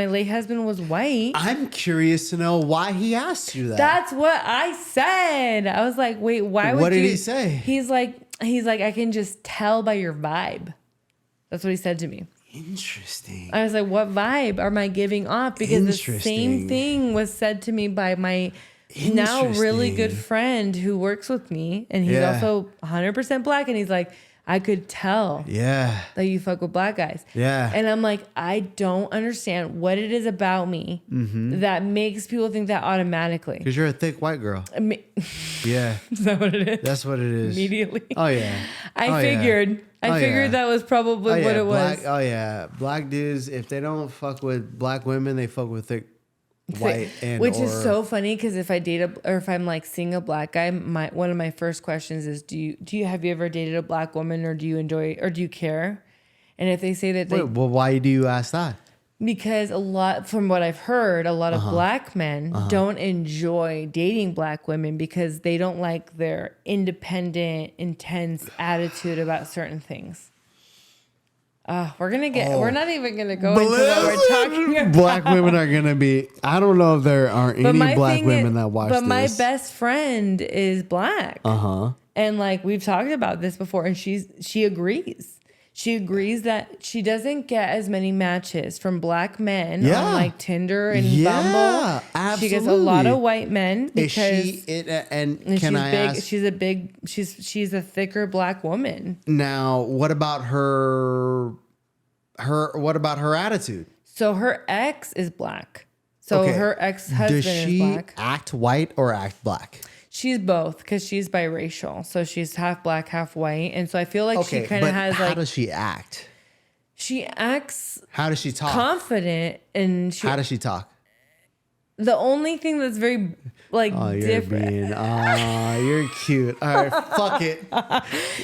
late husband was white. I'm curious to know why he asked you that. That's what I said. I was like, wait, why would you? What did he say? He's like, I can just tell by your vibe. That's what he said to me. Interesting. I was like, what vibe am I giving off? Because the same thing was said to me by my now really good friend who works with me. And he's also 100% black. And he's like, I could tell that you fuck with black guys. Yeah. And I'm like, I don't understand what it is about me that makes people think that automatically. Because you're a thick white girl. Yeah. Is that what it is? That's what it is. Immediately. Oh, yeah. I figured that was probably what it was. Black dudes, if they don't fuck with black women, they fuck with thick white and which is so funny because if I date or if I'm like seeing a black guy, one of my first questions is have you ever dated a black woman, or do you enjoy, or do you care? And if they say that well, why do you ask that? Because from what I've heard, a lot of black men don't enjoy dating black women because they don't like their independent, intense attitude about certain things. We're not even gonna go into what we're talking about. Black women are gonna be. I don't know if there are any black women that watch this. But my best friend is black. And like we've talked about this before, and she agrees. She agrees that she doesn't get as many matches from black men on like Tinder and Bumble. Absolutely. She gets a lot of white men because she's a thicker black woman. Now, what about her attitude? So her ex is black. So her ex-husband is black. Does she act white or act black? She's both because she's biracial. So she's half black, half white. And so I feel like she kind of has how does she act? She acts. How does she talk? Confident. And how does she talk? The only thing that's very different. You're cute. All right, fuck it.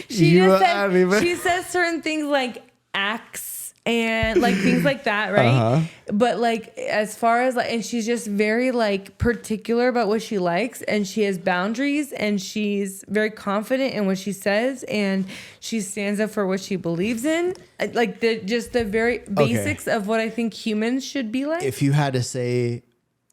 She says certain things like acts and like things like that, right? But like as far as like, and she's just very like particular about what she likes, and she has boundaries, and she's very confident in what she says, and she stands up for what she believes in, like the very basics of what I think humans should be like. If you had to say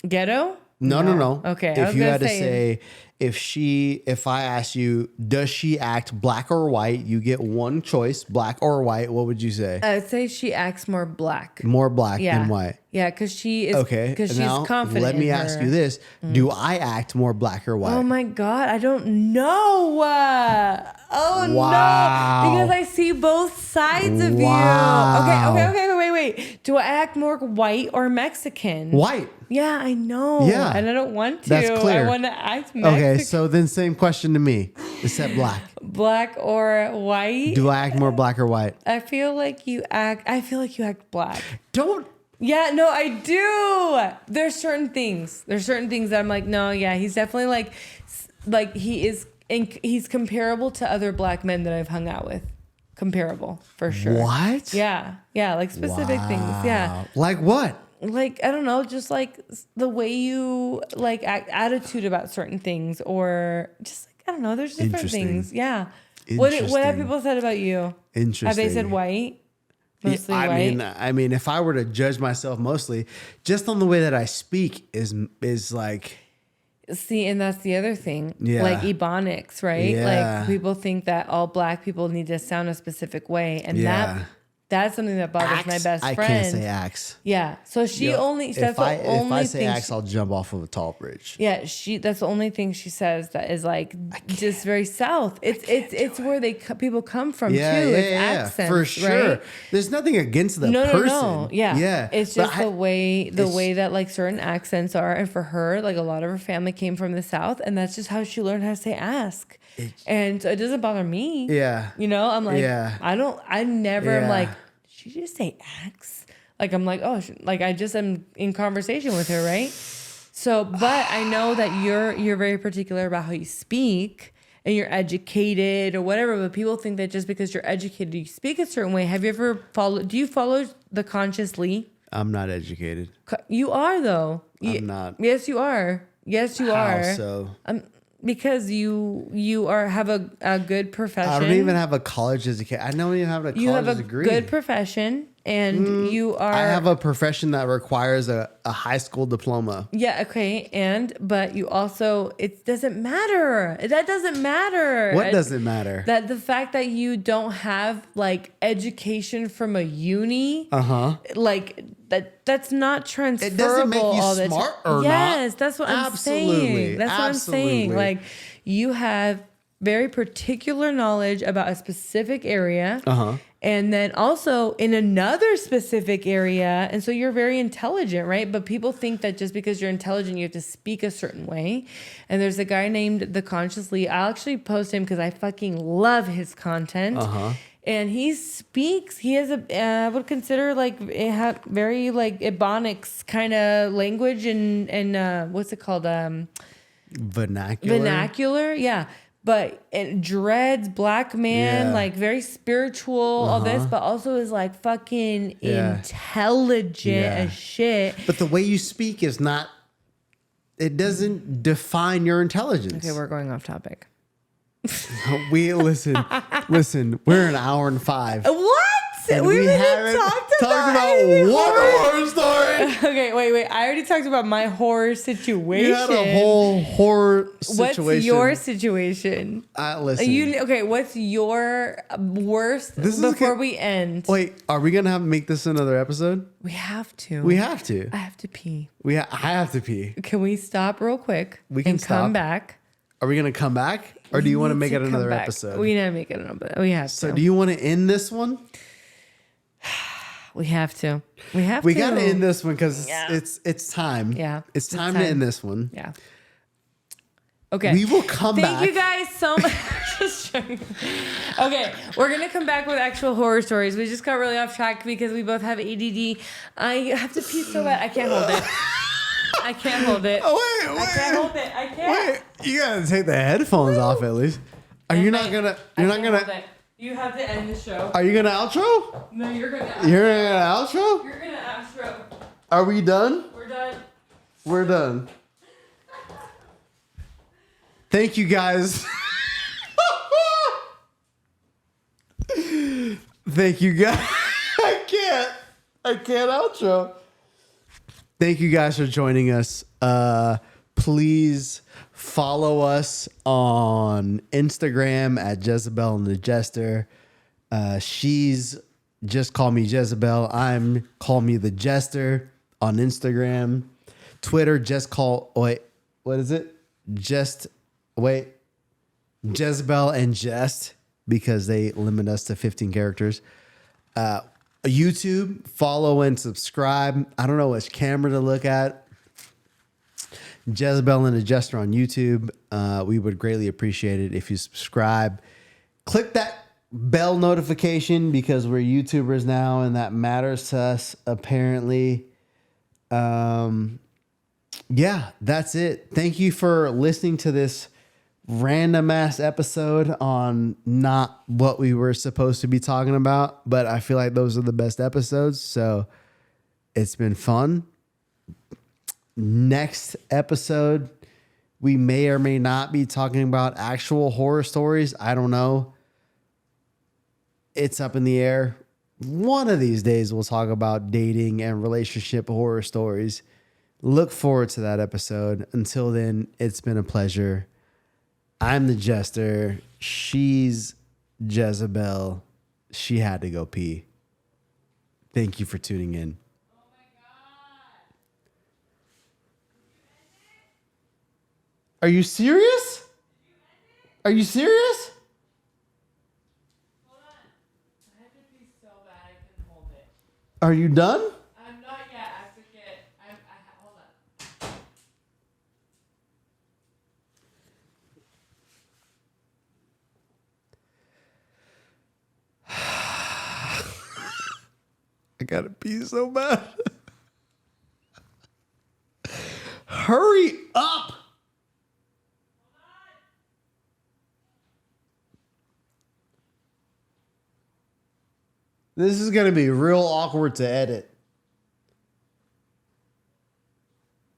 ghetto? No. Okay. If you had to say, if I asked you, does she act black or white? You get one choice, black or white. What would you say? I would say she acts more black. More black than white. Yeah, because she is. Okay. Because she's confident. Let me ask you this: do I act more black or white? Oh my God, I don't know. No, because I see both sides of you. Okay. Wait. Do I act more white or Mexican? White. Yeah, I know. Yeah. And I don't want to. That's clear. I want to act Mexican. Okay, so then same question to me, except black. Black or white? Do I act more black or white? I feel like you act black. Don't. Yeah, no, I do. There's certain things that I'm like, no, yeah, he's definitely like he's comparable to other black men that I've hung out with. Comparable, for sure. What? Yeah, like specific things. Yeah. Like what? Like, I don't know, just like the way you like attitude about certain things, or just like, I don't know, there's different things. Yeah. What have people said about you? Interesting. Have they said white? Mostly white? I mean, if I were to judge myself mostly just on the way that I speak is like. See, and that's the other thing. Yeah. Like ebonics, right? Yeah. Like people think that all black people need to sound a specific way, and that's something that bothers my best friend. I can't say axe. Yeah. So that's the only if I say axe, I'll jump off of a tall bridge. Yeah, that's the only thing she says that is like just very south. It's where people come from too. It's accents, for sure. Right? There's nothing against the person. No. Yeah. It's just the way that like certain accents are, and for her, like a lot of her family came from the south, and that's just how she learned how to say ask. And so it doesn't bother me. Yeah. You know, I'm like, Yeah. I never am Yeah. like, did she just say X? Like, I'm like, oh, like I just am in conversation with her, right? So, but I know that you're very particular about how you speak and you're educated or whatever, but people think that just because you're educated, you speak a certain way. Have you ever do you follow the consciously? I'm not educated. You are though. I'm not. Yes, you are. Yes, you How are. so? Because you have a good profession. I don't even have a college education. I don't even have a college You have a degree. good profession, and you are. I have a profession that requires a high school diploma. Yeah, okay, but you also, it doesn't matter. That doesn't matter. What doesn't matter? That the fact that you don't have like education from a uni, like that's not transferable. It doesn't make you all the smart time. or not. Yes, that's what Absolutely. I'm saying. That's what I'm saying. Absolutely. Like you have very particular knowledge about a specific area. And then also in another specific area. And so you're very intelligent, right? But people think that just because you're intelligent, you have to speak a certain way. And there's a guy named The Consciously. I'll actually post him because I fucking love his content. And he speaks, he has I would consider like, very like Ebonics kind of language and what's it called? Vernacular, yeah. But it dreads, black man, like very spiritual, all this, but also is like fucking intelligent as shit. But the way you speak is not, it doesn't define your intelligence. Okay, we're going off topic. We listen, we're an hour and 5. What? And we haven't haven't talked about one horror. horror story. Okay, wait. I already talked about my horror situation. You had a whole horror situation. What's your situation? Listen. What's your worst before we end? Wait, are we gonna make this another episode? We have to. We have to. I have to pee. I have to pee. Can we stop real quick? We can come stop. back. Are we gonna come back, or do you want to make it another episode? We need to make it another. We have to. So, do you want to end this one? We have to. We got to end this one because it's time. Yeah, it's time to end this one. Yeah. Okay. We will come back. Thank you guys so much. Just joking. Okay, we're gonna come back with actual horror stories. We just got really off track because we both have ADD. I have to pee so bad. I can't hold it. I can't hold it. Oh, wait. I can't hold it. I can't. Wait, you gotta take the headphones off at least. Are you not gonna? You're not gonna. You have to end the show. Are you gonna outro? No, you're gonna outro. You're gonna outro? You're gonna outro. Are we done? We're done. We're done. Thank you guys. Thank you guys. I can't outro. Thank you guys for joining us. Please follow us on Instagram at JezebelAndTheJester. She's just call me Jezebel. I'm call me the Jester on Instagram. Twitter, what is it? Jezebel and Jest, because they limit us to 15 characters. YouTube, follow and subscribe. I don't know which camera to look at. Jezebel and the Jester on YouTube. We would greatly appreciate it if you subscribe. Click that bell notification because we're YouTubers now and that matters to us apparently. Yeah, that's it. Thank you for listening to this random ass episode on not what we were supposed to be talking about, but I feel like those are the best episodes. So it's been fun. Next episode, we may or may not be talking about actual horror stories. I don't know. It's up in the air. One of these days, we'll talk about dating and relationship horror stories. Look forward to that episode. Until then, it's been a pleasure. I'm the Jester. She's Jezebel. She had to go pee. Thank you for tuning in. Are you serious? Are you serious? Hold on. I have to pee so bad I can hold it. Are you done? I'm not yet. I have to get. Hold on. pee so bad. Hurry up. This is going to be real awkward to edit.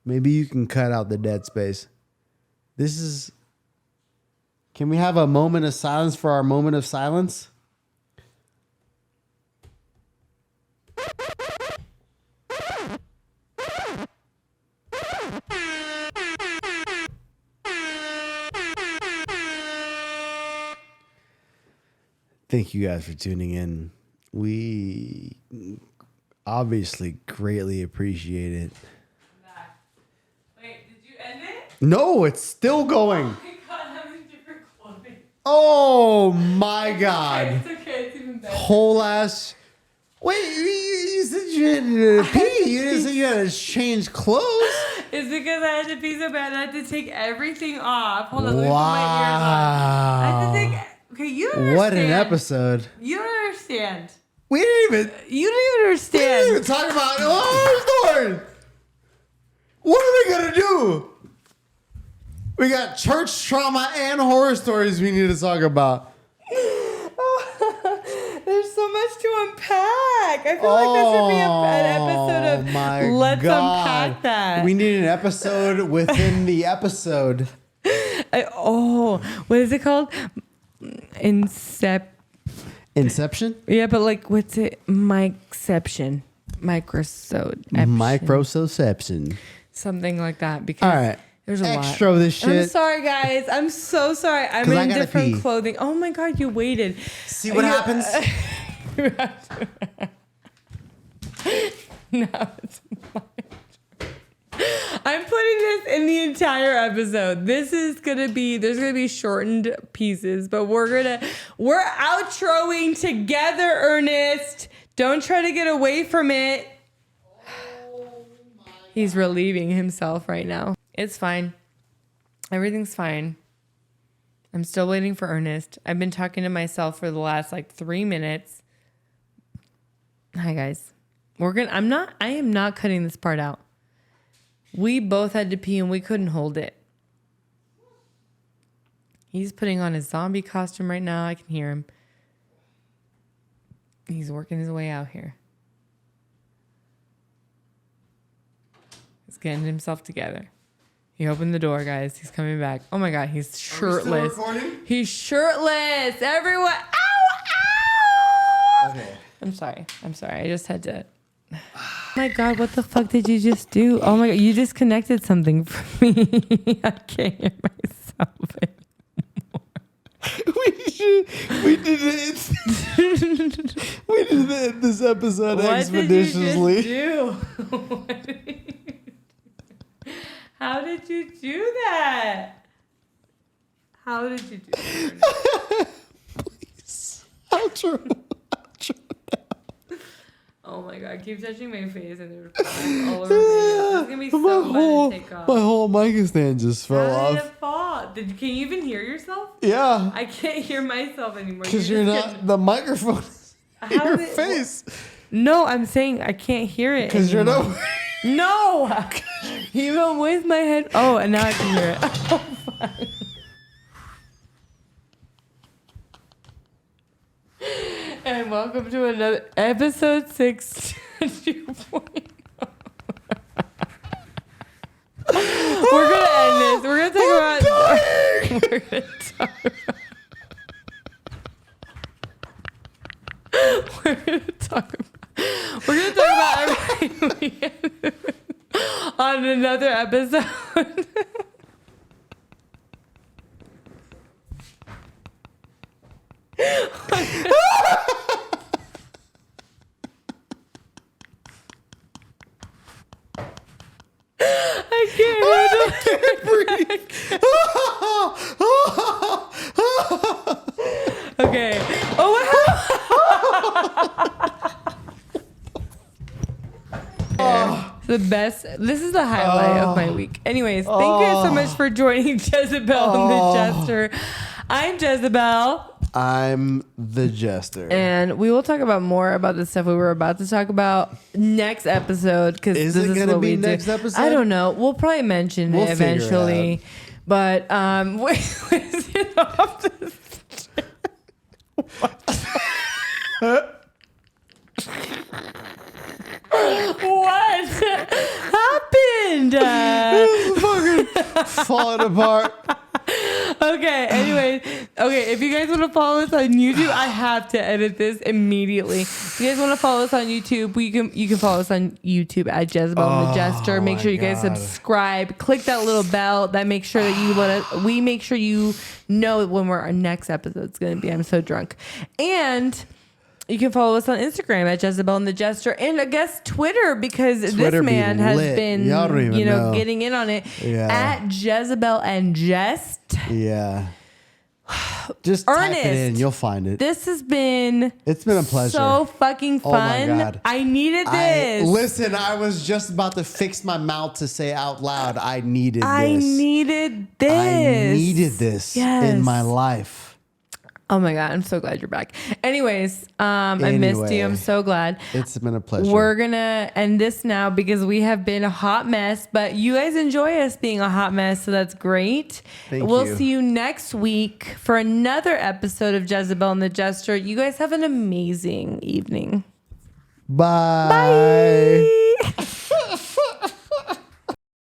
Maybe you can cut out the dead space. This is... Can we have a moment of silence for our moment of silence? Thank you guys for tuning in. We obviously greatly appreciate it. Wait, did you end it? No, it's still going. Oh my god, I'm in different clothing. Oh my god. It's okay, it's even better. Whole ass. Wait, you said you had to pee. You didn't say you had to change clothes. It's because I had to pee so bad. I had to take everything off. Hold on, let me Wow. put my ears on. I had to take. Okay, you don't understand. What an episode. You don't understand. We didn't even. You don't even We understand. didn't even talk about horror story. What are we gonna do? We got church trauma and horror stories we need to talk about. There's so much to unpack. I feel like this would be an episode of Let's Unpack That. We need an episode within the episode. What is it called? Inception? Yeah, but like, what's it? Micception. Microception. Something like that. Because All right. there's a lot. Extra of this shit. I'm sorry, guys. I'm so sorry. I'm 'Cause I in gotta different pee. clothing. Oh my god, you waited. See what happens? No, it's fine. I'm putting this in the entire episode. There's gonna be shortened pieces, but we're outroing together, Ernest. Don't try to get away from it. He's relieving himself right now. It's fine. Everything's fine. I'm still waiting for Ernest. I've been talking to myself for the last 3 minutes. Hi guys. I am not cutting this part out. We both had to pee and we couldn't hold it. He's putting on his zombie costume right now. I can hear him. He's working his way out here. He's getting himself together. He opened the door, guys. He's coming back. Oh my God, he's shirtless. Are we still recording? He's shirtless. Everyone. Ow, ow. Okay. I'm sorry. I just had to. Oh my God, what the fuck did you just do? Oh my God, you disconnected something from me. I can't hear myself anymore. We did this episode expeditiously. What did you just do? How did you do that? How did you do that? Please. Outro. Oh my God, keep touching my face and there's black all over me. This is gonna be so fun to take off. My whole mic stand just fell How did off. it fall? Can you even hear yourself? Yeah. I can't hear myself anymore. Because you're not, the microphone is in your face. No, I'm saying I can't hear it. Because you're not. No! Even with my head. Oh, and now I can hear it. Oh, fine. And welcome to another episode 6 2.0. We're gonna end this. We're gonna talk about. We're gonna talk about. We're gonna talk about everything we on another episode. I can't breathe. Okay. Oh, what The best. This is the highlight of my week. Anyways, thank you so much for joining Jezebel and the Jester. I'm Jezebel. I'm the Jester. And we will talk about more about the stuff we were about to talk about next episode. Because Is this it is gonna what be we next do. episode? I don't know. We'll probably mention We'll it figure it eventually. But wait, is it off the What happened? Fucking falling apart. Okay, anyway. Okay, if you guys want to follow us on YouTube, I have to edit this immediately. If you guys want to follow us on YouTube, you can follow us on YouTube at Jezebel and the Jester. Make sure you guys subscribe. Click that little bell. That makes sure that we make sure you know when our next episode's gonna be. I'm so drunk. And you can follow us on Instagram at Jezebel and the Jester, and I guess Twitter, because Twitter this man has lit. been, Y'all don't even know. getting in on it. Yeah. At Jezebel and Jest. Yeah. Just type it in. You'll find it. This has been. It's been a pleasure. So fucking fun. Oh my God. I needed this. Listen, I was just about to fix my mouth to say out loud, I needed this. I needed this. In my life. Oh my God, I'm so glad you're back. Anyways, I missed you. I'm so glad. It's been a pleasure. We're going to end this now because we have been a hot mess, but you guys enjoy us being a hot mess, so that's great. We'll see you next week for another episode of Jezebel and the Jester. You guys have an amazing evening. Bye. Bye.